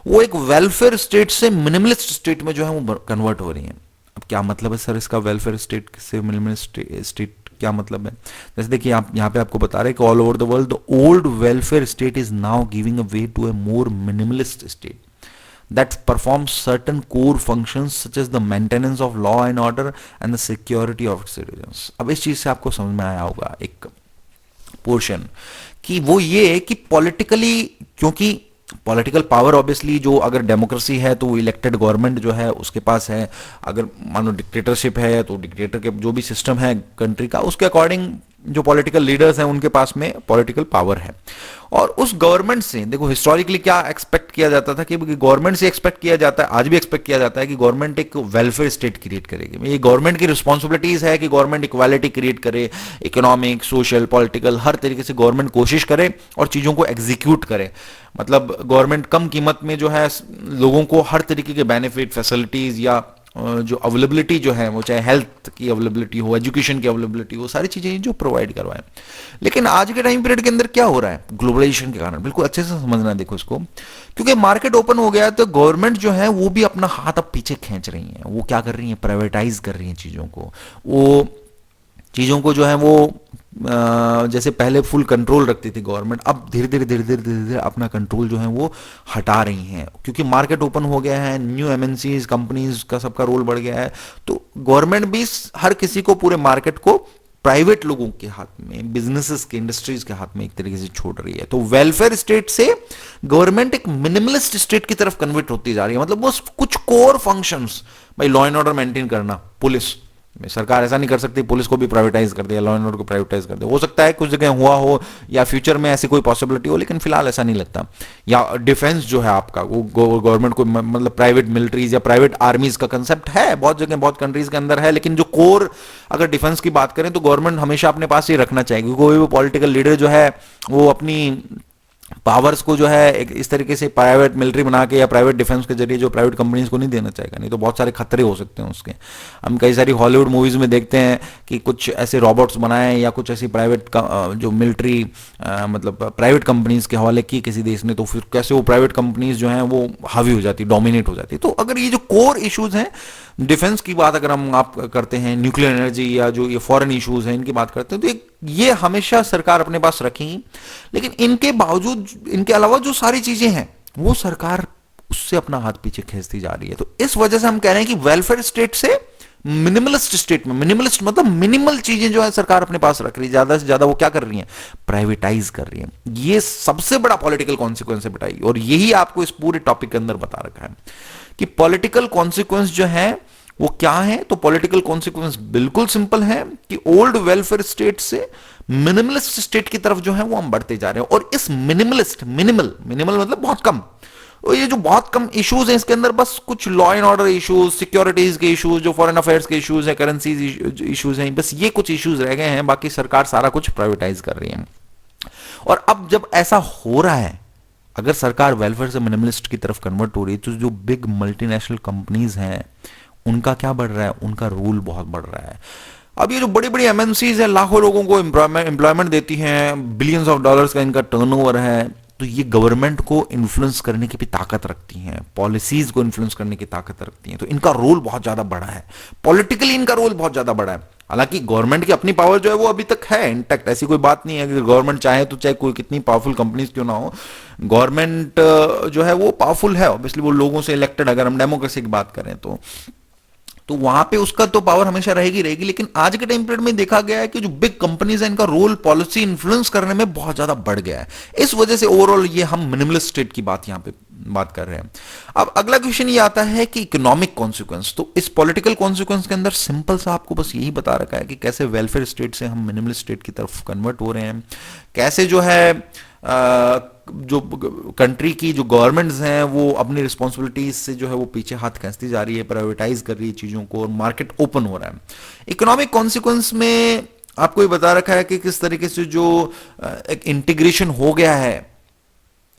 वो एक वेलफेयर स्टेट से मिनिमलिस्ट स्टेट में जो है वो कन्वर्ट हो रही हैं। अब क्या मतलब है सर इसका, वेलफेयर स्टेट से मिनिमलिस्ट स्टेट क्या मतलब है? जैसे देखिए आप यहाँ पे आपको बता रहे हैं कि all over the world the old welfare state is now giving a way to a more minimalist state that performs certain core functions such as the maintenance of law and order and the security of its citizens। अब इस चीज से आपको समझ में आया होगा, एक पोर्शन, कि वो ये कि पॉलिटिकली, क्योंकि पॉलिटिकल पावर ऑब्वियसली जो, अगर डेमोक्रेसी है तो इलेक्टेड गवर्नमेंट जो है उसके पास है, अगर मानो डिक्टेटरशिप है तो डिक्टेटर के जो भी सिस्टम है कंट्री का उसके अकॉर्डिंग जो पॉलिटिकल लीडर्स हैं उनके पास में पॉलिटिकल पावर है। और उस गवर्नमेंट से देखो हिस्टोरिकली क्या एक्सपेक्ट किया जाता था कि गवर्नमेंट से एक्सपेक्ट किया जाता है, आज भी एक्सपेक्ट किया जाता है कि गवर्नमेंट एक वेलफेयर स्टेट क्रिएट करेगी। ये गवर्नमेंट की रिस्पॉन्सिबिलिटीज है कि गवर्नमेंट इक्वालिटी क्रिएट करे, इकोनॉमिक सोशल पॉलिटिकल हर तरीके से गवर्नमेंट कोशिश करे और चीजों को एग्जीक्यूट करे। मतलब गवर्नमेंट कम कीमत में जो है लोगों को हर तरीके के बेनिफिट फैसिलिटीज या जो अवेलेबिलिटी जो है वो चाहे हेल्थ की अवेलेबिलिटी हो, एजुकेशन की अवेलेबिलिटी हो, सारी चीजें जो प्रोवाइड करवाएं। लेकिन आज के टाइम पीरियड के अंदर क्या हो रहा है ग्लोबलाइजेशन के कारण, बिल्कुल अच्छे से समझना देखो इसको, क्योंकि मार्केट ओपन हो गया तो गवर्नमेंट जो है वो भी अपना हाथ अब पीछे खींच रही है। वो क्या कर रही है, प्राइवेटाइज कर रही है चीजों को। वो चीजों को जो है वो जैसे पहले फुल कंट्रोल रखती थी गवर्नमेंट, अब धीरे धीरे धीरे धीरे धीरे धीरे अपना कंट्रोल जो है वो हटा रही हैं, क्योंकि मार्केट ओपन हो गया है, न्यू एमएनसीज कंपनीज का सबका रोल बढ़ गया है। तो गवर्नमेंट भी हर किसी को, पूरे मार्केट को प्राइवेट लोगों के हाथ में, बिजनेसेस के, इंडस्ट्रीज के हाथ में एक तरीके से छोड़ रही है। तो वेलफेयर स्टेट से गवर्नमेंट एक मिनिमलिस्ट स्टेट की तरफ कन्वर्ट होती जा रही है। मतलब वो कुछ कोर फंक्शंस, भाई लॉ एंड ऑर्डर मेंटेन करना, पुलिस सरकार ऐसा नहीं कर सकती पुलिस को भी प्राइवेटाइज कर दे, लॉ एंड ऑर्डर को प्राइवेटाइज कर दे। हो सकता है कुछ जगह हुआ हो या फ्यूचर में ऐसी कोई पॉसिबिलिटी हो, लेकिन फिलहाल ऐसा नहीं लगता। या डिफेंस जो है आपका वो गवर्नमेंट को, मतलब प्राइवेट मिलिट्रीज या प्राइवेट आर्मीज का कंसेप्ट है बहुत जगह, बहुत कंट्रीज के अंदर है, लेकिन जो कोर अगर डिफेंस की बात करें तो गवर्नमेंट हमेशा अपने पास ही रखना चाहिए। कोई भी पॉलिटिकल लीडर जो है वो अपनी पावर्स को जो है एक इस तरीके से प्राइवेट मिलिट्री बना के या प्राइवेट डिफेंस के जरिए जो प्राइवेट कंपनीज को नहीं देना चाहेगा, नहीं तो बहुत सारे खतरे हो सकते हैं उसके। हम कई सारी हॉलीवुड मूवीज में देखते हैं कि कुछ ऐसे रोबोट्स बनाए या कुछ ऐसी प्राइवेट जो मिलिट्री मतलब प्राइवेट कंपनीज के हवाले की किसी देश ने, तो फिर कैसे वो प्राइवेट कंपनीज जो हैं वो हावी हो जाती, डोमिनेट हो जाती। तो अगर ये जो कोर इश्यूज हैं डिफेंस की बात अगर हम आप करते हैं, न्यूक्लियर एनर्जी या जो ये फॉरेन इश्यूज हैं इनकी बात करते हैं, तो ये हमेशा सरकार अपने पास रखेगी। लेकिन इनके बावजूद, इनके अलावा जो सारी चीजें हैं वो सरकार उससे अपना हाथ पीछे खींचती जा रही है। तो इस वजह से हम कह रहे हैं कि वेलफेयर स्टेट से मिनिमलिस्ट स्टेट में, मिनिमलिस्ट मतलब मिनिमल चीजें जो है सरकार अपने पास रख रही है, ज्यादा से ज्यादा वो क्या कर रही है, प्राइवेटाइज कर रही है। ये सबसे बड़ा पॉलिटिकल कॉन्सिक्वेंस है बेटा, और यही आपको इस पूरे टॉपिक के अंदर बता रखा है कि पॉलिटिकल कॉन्सिक्वेंस जो है वो क्या है। तो पॉलिटिकल कॉन्सिक्वेंस बिल्कुल सिंपल है कि ओल्ड वेलफेयर स्टेट से मिनिमलिस्ट स्टेट की तरफ जो है वो हम बढ़ते जा रहे हैं। और इस मिनिमलिस्ट, मिनिमल मतलब बहुत कम, और ये जो बहुत कम इश्यूज हैं इसके अंदर बस कुछ law and order issues, securities के इश्यूज, जो फॉरेन अफेयर्स के इश्यूज है, करेंसीज इश्यूज हैं, बस ये कुछ इश्यूज रह गए हैं, बाकी सरकार सारा कुछ प्राइवेटाइज कर रही है। और अब जब ऐसा हो रहा है, अगर सरकार वेलफेयर से मिनिमलिस्ट की तरफ कन्वर्ट हो रही है, तो जो बिग मल्टीनेशनल कंपनीज हैं उनका क्या बढ़ रहा है, उनका रूल बहुत बढ़ रहा है। अब ये जो बड़ी बड़ी एमएनसीज है, लाखों लोगों को एम्प्लॉयमेंट देती हैं, बिलियंस ऑफ डॉलर्स का इनका टर्नओवर है, तो ये गवर्नमेंट को इन्फ्लुएंस करने की भी ताकत रखती हैं, पॉलिसीज को इन्फ्लुएंस करने की ताकत रखती हैं। तो इनका रोल बहुत ज्यादा बड़ा है, पॉलिटिकली इनका रोल बहुत ज्यादा बड़ा है। हालांकि गवर्नमेंट की अपनी पावर जो है वो अभी तक है इंटैक्ट, ऐसी कोई बात नहीं है। अगर गवर्नमेंट चाहे तो चाहे कोई कितनी पावरफुल कंपनीज क्यों ना हो, गवर्नमेंट जो है वो पावरफुल है ऑब्वियसली, वो लोगों से इलेक्टेड, अगर हम डेमोक्रेसी की बात करें तो वहां पे उसका तो पावर हमेशा रहेगी। लेकिन आज के टाइम पीरियड में देखा गया है कि जो बिग कंपनीज है इनका रोल पॉलिसी इन्फ्लुएंस करने में बहुत ज्यादा बढ़ गया है। इस वजह से ओवरऑल ये हम मिनिमलिस्ट स्टेट की बात यहां पे बात कर रहे हैं। अब अगला क्वेश्चन ये आता है कि इकोनॉमिक कॉन्सिक्वेंस। तो इस पॉलिटिकल कॉन्सिक्वेंस के अंदर सिंपल सा आपको बस यही बता रखा है कि कैसे वेलफेयर स्टेट से हम मिनिमलिस्ट स्टेट की तरफ कन्वर्ट हो रहे हैं, कैसे जो है जो कंट्री की जो गवर्नमेंट्स हैं वो अपनी रिस्पॉन्सिबिलिटीज से जो है वो पीछे हाथ खींचती जा रही है, प्राइवेटाइज कर रही है चीजों को, और मार्केट ओपन हो रहा है। इकोनॉमिक कॉन्सिक्वेंस में आपको ये बता रखा है कि किस तरीके से जो एक इंटीग्रेशन हो गया है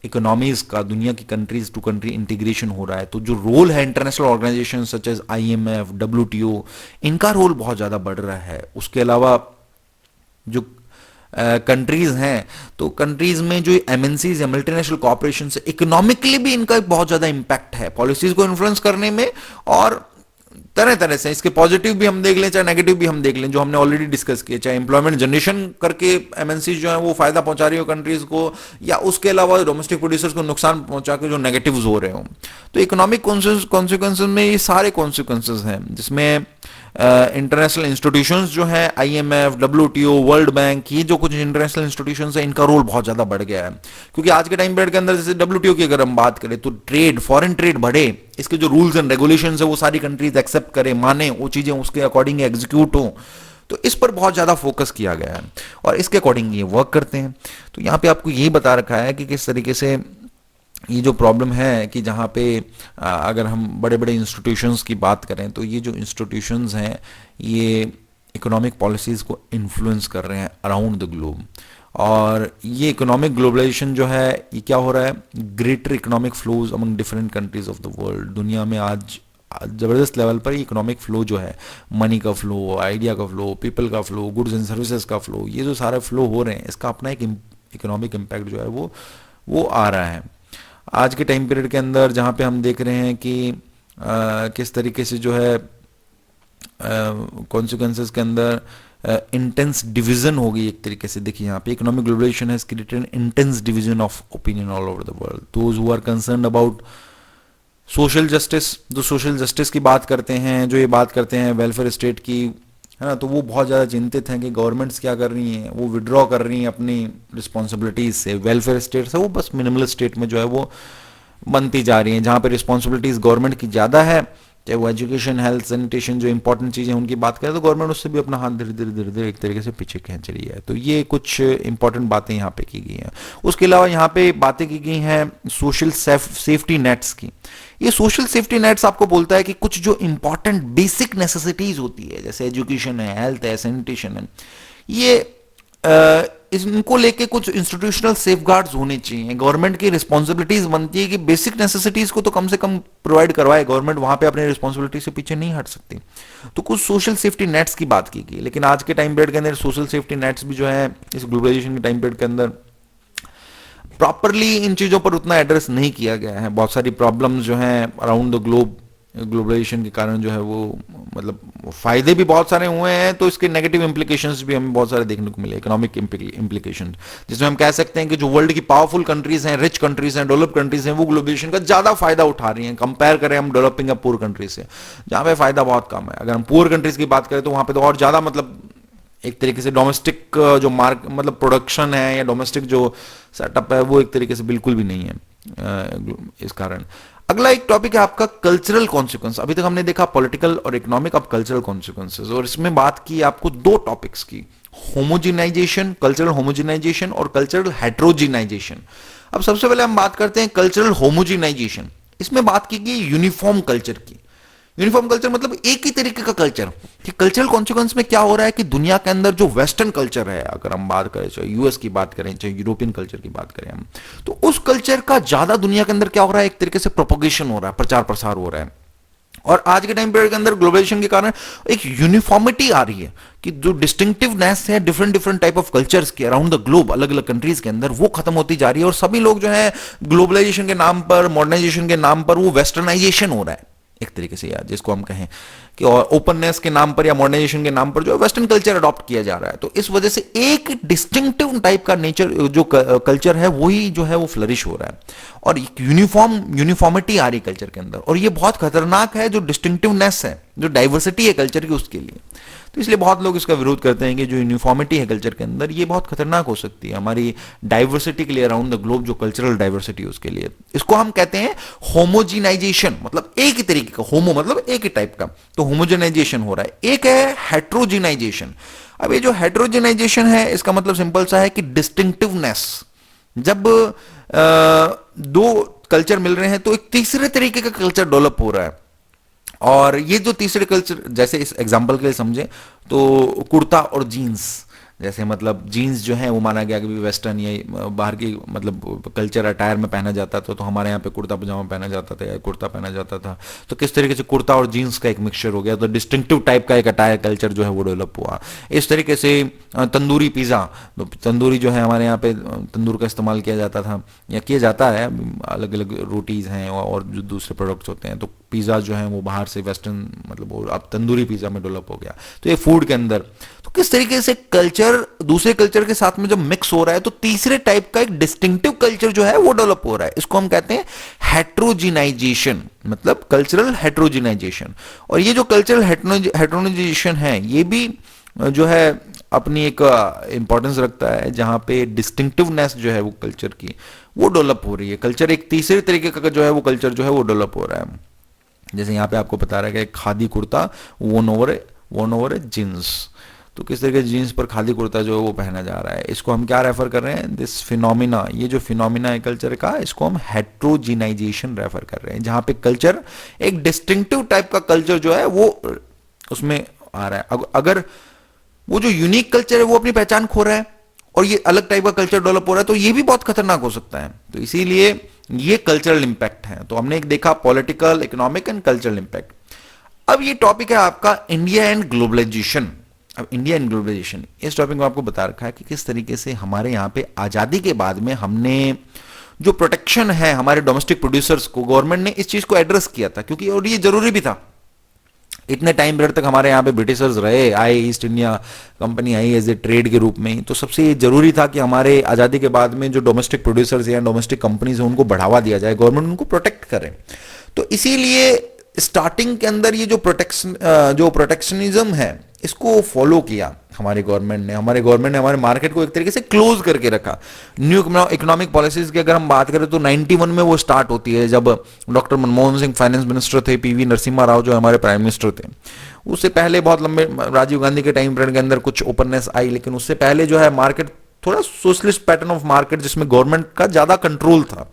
इकोनॉमीज का, दुनिया की कंट्रीज टू कंट्री इंटीग्रेशन हो रहा है। तो जो रोल है international organisation such as IMF, WTO, इनका रोल बहुत ज्यादा बढ़ रहा है। उसके अलावा जो कंट्रीज हैं, तो कंट्रीज में जो एमएनसीज या मल्टीनेशनल कॉर्पोरेशन से इकोनॉमिकली भी इनका एक बहुत ज्यादा इंपैक्ट है पॉलिसीज को इन्फ्लुएंस करने में, और तरह तरह से इसके पॉजिटिव भी हम देख लें चाहे नेगेटिव भी हम देख लें, जो हमने ऑलरेडी डिस्कस किए, चाहे एम्प्लॉयमेंट जनरेशन करके एमएनसीज जो है वो फायदा पहुंचा रही हो कंट्रीज को, या उसके अलावा डोमेस्टिक प्रोड्यूसर्स को नुकसान पहुंचा के जो नेगेटिव्स हो रहे हो। तो इकोनॉमिक कॉन्सिक्वेंसेस में ये सारे कॉन्सिक्वेंसेस हैं, जिसमें इंटरनेशनल इंस्टीट्यूशंस जो हैं, आईएमएफ, डब्ल्यूटीओ, वर्ल्ड बैंक, ये जो कुछ इंटरनेशनल इंस्टीट्यूशंस हैं, इनका रोल बहुत ज़्यादा बढ़ गया है। क्योंकि आज के टाइम पीरियड के अंदर जैसे डब्ल्यूटीओ की अगर हम बात करें तो ट्रेड, फॉरेन ट्रेड बढ़े, इसके जो रूल्स एंड रेगुलेशंस है वो सारी कंट्रीज एक्सेप्ट करें, माने, वो चीज़ें उसके अकॉर्डिंग एग्जीक्यूट हो, तो इस पर बहुत ज़्यादा फोकस किया गया है और इसके अकॉर्डिंग ये वर्क करते हैं। तो यहाँ पे आपको ये बता रखा है कि किस तरीके से ये जो प्रॉब्लम है कि जहाँ पे अगर हम बड़े बड़े इंस्टीट्यूशंस की बात करें तो ये जो इंस्टीट्यूशंस हैं ये इकोनॉमिक पॉलिसीज़ को इन्फ्लुएंस कर रहे हैं अराउंड द ग्लोब। और ये इकोनॉमिक ग्लोबलाइजेशन जो है ये क्या हो रहा है, greater economic flows among different countries of the world. दुनिया में आज ज़बरदस्त लेवल पर इकोनॉमिक फ्लो जो है, मनी का फ्लो, आइडिया का फ्लो, पीपल का फ्लो, गुड्स एंड सर्विसेज का फ्लो, ये जो सारे फ्लो हो रहे हैं इसका अपना एक इकोनॉमिक इम्पैक्ट जो है वो आ रहा है। आज के टाइम पीरियड के अंदर जहाँ पे हम देख रहे हैं कि किस तरीके से जो है कॉन्सिक्वेंसेस के अंदर इंटेंस डिवीजन हो गई एक तरीके से। देखिए यहाँ पे economic globalisation has created intense division of opinion all over the world. Those who are concerned about social justice, जो सोशल जस्टिस की बात करते हैं, जो ये बात करते हैं वेलफेयर स्टेट की, है ना, तो वो बहुत ज़्यादा चिंतित हैं कि गवर्नमेंट्स क्या कर रही हैं, वो विड्रॉ कर रही हैं अपनी रिस्पॉन्सिबिलिटीज़ से। वेलफेयर स्टेट से वो बस मिनिमल स्टेट में जो है वो बनती जा रही हैं, जहाँ पे रिस्पॉन्सिबिलिटीज़ गवर्नमेंट की ज़्यादा है, चाहे वो एजुकेशन, हेल्थ, सैनिटेशन, जो इंपॉर्टेंट चीज़ें उनकी बात करें तो गवर्नमेंट उससे भी अपना हाथ धीरे धीरे धीरे धीरे एक तरीके से पीछे खींच रही है। तो ये कुछ इंपॉर्टेंट बातें यहाँ पे की गई हैं। उसके अलावा यहाँ पे बातें की गई हैं सोशल सेफ्टी नेट्स की। ये सोशल सेफ्टी नेट्स आपको बोलता है कि कुछ जो इंपॉर्टेंट बेसिक नेसेसिटीज होती है, जैसे एजुकेशन है, हेल्थ है, सैनिटेशन है, ये इनको लेके कुछ इंस्टीट्यूशनल सेफगार्ड्स होने चाहिए। गवर्नमेंट की रिस्पॉन्सिबिलिटीज बनती है कि बेसिक नेसेसिटीज को तो कम से कम प्रोवाइड करवाए, गवर्नमेंट वहां पे अपनी रिस्पॉन्सिबिलिटी से पीछे नहीं हट सकती। तो कुछ सोशल सेफ्टी नेट्स की बात की गई, लेकिन आज के टाइम पीरियड के अंदर सोशल सेफ्टी नेट्स भी जो है इस ग्लोबलाइजेशन के टाइम पीरियड के अंदर प्रॉपरली इन चीजों पर उतना एड्रेस नहीं किया गया है। बहुत सारी प्रॉब्लम्स जो हैं अराउंड द ग्लोब ग्लोबलाइजेशन के कारण जो है वो मतलब फायदे भी बहुत सारे हुए हैं, तो इसके नेगेटिव इंप्लीकेशंस भी हमें बहुत सारे देखने को मिले, इकोनॉमिक इंप्लीकेशंस, जिसमें हम कह सकते हैं कि जो वर्ल्ड की पावरफुल कंट्रीज हैं, रिच कंट्रीज हैं, डेवलप कंट्रीज हैं, वो ग्लोबलाइजेशन का ज्यादा फायदा उठा रही हैं कंपेयर करें हम डेवलपिंग या पुअर कंट्रीज से, जहां पे फायदा बहुत कम है। अगर हम पुअर कंट्रीज की बात करें तो वहां पे तो और ज्यादा मतलब एक तरीके से डोमेस्टिक जो मार्क मतलब प्रोडक्शन है या डोमेस्टिक जो सेटअप है वो एक तरीके से बिल्कुल भी नहीं है इस कारण। अगला एक टॉपिक है आपका कल्चरल कॉन्सिक्वेंस। अभी तक हमने देखा पॉलिटिकल और इकोनॉमिक, अब कल्चरल कॉन्सिक्वेंसेस, और इसमें बात की आपको दो टॉपिक्स की, होमोजिनाइजेशन, कल्चरल होमोजिनाइजेशन और कल्चरल हेट्रोजिनाइजेशन। अब सबसे पहले हम बात करते हैं कल्चरल होमोजिनाइजेशन। इसमें बात की गई यूनिफॉर्म कल्चर की। यूनिफॉर्म कल्चर मतलब एक ही तरीके का कल्चर। कि कल्चरल कॉन्सिक्वेंस में क्या हो रहा है कि दुनिया के अंदर जो वेस्टर्न कल्चर है, अगर हम बात करें, चाहे यूएस की बात करें, चाहे यूरोपियन कल्चर की बात करें हम, तो उस कल्चर का ज्यादा दुनिया के अंदर क्या हो रहा है, एक तरीके से प्रोपोगेशन हो रहा है, प्रचार प्रसार हो रहा है। और आज के टाइम पीरियड के अंदर ग्लोबलाइजेशन के कारण एक यूनिफॉर्मिटी आ रही है कि जो डिस्टिंक्टिवनेस है different different type of cultures के अराउंड द ग्लोब, अलग अलग कंट्रीज के अंदर, वो खत्म होती जा रही है। और सभी लोग जो है ग्लोबलाइजेशन के नाम पर, मॉडर्नाइजेशन के नाम पर, वो वेस्टर्नाइजेशन हो रहा है एक तरीके से, यार जिसको हम कहें कि ओपननेस के नाम पर या मॉडर्नाइजेशन के नाम पर जो वेस्टर्न कल्चर अडॉप्ट किया जा रहा है। तो इस वजह से एक डिस्टिंक्टिव टाइप का नेचर जो कल्चर है वही जो है वो फ्लरिश हो रहा है और यूनिफॉर्मिटी आ रही कल्चर के अंदर, और ये बहुत खतरनाक है। जो डिस्टिंक्टिवनेस है, जो डाइवर्सिटी है कल्चर की, उसके लिए। तो इसलिए बहुत लोग इसका विरोध करते हैं कि जो यूनिफॉर्मिटी है कल्चर के अंदर, ये बहुत खतरनाक हो सकती है हमारी डाइवर्सिटी के लिए अराउंड द ग्लोब, जो कल्चरल डाइवर्सिटी उसके लिए। इसको हम कहते हैं होमोजिनाइजेशन, मतलब एक ही तरीके का, होमो मतलब एक ही टाइप का, तो होमोजिनाइजेशन हो रहा है। एक है हेट्रोजिनाइजेशन। अब ये जो हेट्रोजिनाइजेशन है इसका मतलब सिंपल सा है कि डिस्टिंक्टिवनेस, जब दो कल्चर मिल रहे हैं तो एक तीसरे तरीके का कल्चर डेवलप हो रहा है। और ये जो तीसरे कल्चर, जैसे इस एग्जांपल के लिए समझे तो कुर्ता और जीन्स, जैसे मतलब जीन्स जो है वो माना गया कि वेस्टर्न या बाहर की मतलब कल्चर अटायर में पहना जाता था, तो हमारे यहाँ पे कुर्ता पजामा पहना जाता था या कुर्ता पहना जाता था। तो किस तरीके से कुर्ता और जीन्स का एक मिक्सचर हो गया, तो डिस्टिंक्टिव टाइप का एक अटायर कल्चर जो है वो डेवलप हुआ। इस तरीके से तंदूरी पिज़्ज़ा, तो तंदूरी जो है हमारे यहाँ पे तंदूर का इस्तेमाल किया जाता था या किया जाता है, अलग अलग रोटीज़ हैं और जो दूसरे प्रोडक्ट्स होते हैं, तो पिज़्ज़ा जो है वो बाहर से वेस्टर्न, मतलब वो अब तंदूरी पिज़्ज़ा में डेवलप हो गया। तो ये फूड के अंदर तो किस तरीके से कल्चर दूसरे कल्चर के साथ में जब मिक्स हो रहा है तो तीसरे टाइप का एक डिस्टिंक्टिव कल्चर जो है वो डेवलप हो रहा है। इसको हम कहते हैं हेट्रोजिनाइजेशन, मतलब कल्चरल हेट्रोजिनाइजेशन। और ये जो कल्चरल हेट्रोजिनाइजेशन है ये भी जो है अपनी एक इंपॉर्टेंस रखता है, जहां पे डिस्टिंक्टिवनेस जो है वो कल्चर की वो डेवलप हो रही है। कल्चर एक तीसरे तरीके का जो है वो कल्चर जो है वो डेवलप हो रहा है। जैसे यहाँ पे आपको बता रहा है कि खादी कुर्ता वोन ओवर जींस, तो किस तरह के जीन्स पर खादी कुर्ता जो है वो पहना जा रहा है। इसको हम क्या रेफर कर रहे हैं, दिस फिनोमिना, ये जो फिनोमिना है कल्चर का, इसको हम हेट्रोजिनाइजेशन रेफर कर रहे हैं, जहां पे कल्चर एक डिस्टिंक्टिव टाइप का कल्चर जो है वो उसमें आ रहा है। अगर वो जो यूनिक कल्चर है वो अपनी पहचान खो रहा है और ये अलग टाइप का कल्चर डेवलप हो रहा है, तो ये भी बहुत खतरनाक हो सकता है। तो इसीलिए ये कल्चरल इंपैक्ट है। तो हमने एक देखा political, economic and cultural impact. अब ये टॉपिक है आपका इंडिया एंड ग्लोबलाइजेशन। अब इंडिया एंड ग्लोबलाइजेशन, इस टॉपिक में आपको बता रखा है कि किस तरीके से हमारे यहाँ पे आजादी के बाद में हमने जो प्रोटेक्शन है हमारे डोमेस्टिक प्रोड्यूसर्स को, गवर्नमेंट ने इस चीज को एड्रेस किया था, क्योंकि और ये जरूरी भी था। इतने टाइम पीरियड तक हमारे यहाँ पे ब्रिटिशर्स रहे, आए, ईस्ट इंडिया कंपनी आई एज ए ट्रेड के रूप में, तो सबसे जरूरी था कि हमारे आज़ादी के बाद में जो डोमेस्टिक प्रोड्यूसर्स या डोमेस्टिक कंपनीज हैं उनको बढ़ावा दिया जाए, गवर्नमेंट उनको प्रोटेक्ट करे। तो इसीलिए स्टार्टिंग के अंदर ये जो प्रोटेक्शनिज्म है इसको फॉलो किया हमारी गवर्नमेंट ने। हमारे मार्केट को एक तरीके से क्लोज करके रखा। न्यू इकोनॉमिक पॉलिसीज की अगर हम बात करें तो 91 में वो स्टार्ट होती है, जब doctor Manmohan Singh finance minister थे, पीवी नरसिम्हा राव जो हमारे प्राइम मिनिस्टर थे। उससे पहले बहुत लंबे राजीव गांधी के टाइम पीरियड के अंदर कुछ ओपननेस आई, लेकिन उससे पहले जो है मार्केट थोड़ा सोशलिस्ट पैटर्न ऑफ मार्केट, जिसमें गवर्नमेंट का ज्यादा कंट्रोल था,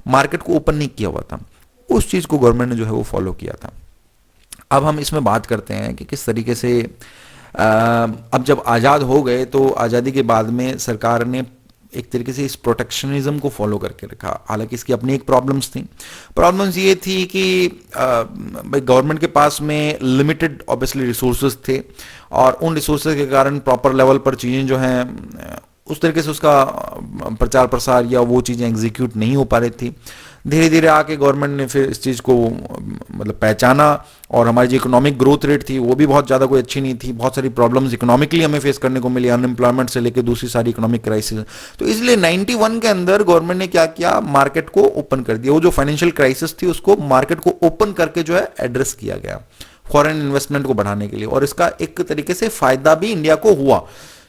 मार्केट को ओपन नहीं किया हुआ था, उस चीज को गवर्नमेंट ने जो है वो फॉलो किया था। अब हम इसमें बात करते हैं कि किस तरीके से अब जब आज़ाद हो गए तो आज़ादी के बाद में सरकार ने एक तरीके से इस प्रोटेक्शनिज्म को फॉलो करके रखा। हालांकि इसकी अपनी एक प्रॉब्लम्स थी। प्रॉब्लम्स ये थी कि भाई गवर्नमेंट के पास में लिमिटेड ऑब्वियसली रिसोर्सेज थे और उन रिसोर्सेज के कारण प्रॉपर लेवल पर चीज़ें जो हैं उस तरीके से उसका प्रचार प्रसार या वो चीज़ें एग्जीक्यूट नहीं हो पा रही थी। धीरे धीरे आके गवर्नमेंट ने फिर इस चीज़ को मतलब पहचाना और हमारी जो इकोनॉमिक ग्रोथ रेट थी वो भी बहुत ज़्यादा कोई अच्छी नहीं थी। बहुत सारी प्रॉब्लम्स इकोनॉमिकली हमें फेस करने को मिली, अनएम्प्लॉयमेंट से लेकर दूसरी सारी इकोनॉमिक क्राइसिस। तो इसलिए 91 के अंदर गवर्नमेंट ने क्या किया, मार्केट को ओपन कर दिया। वो जो फाइनेंशियल क्राइसिस थी उसको मार्केट को ओपन करके जो है एड्रेस किया गया फॉरेन इन्वेस्टमेंट को बढ़ाने के लिए। और इसका एक तरीके से फायदा भी इंडिया को हुआ।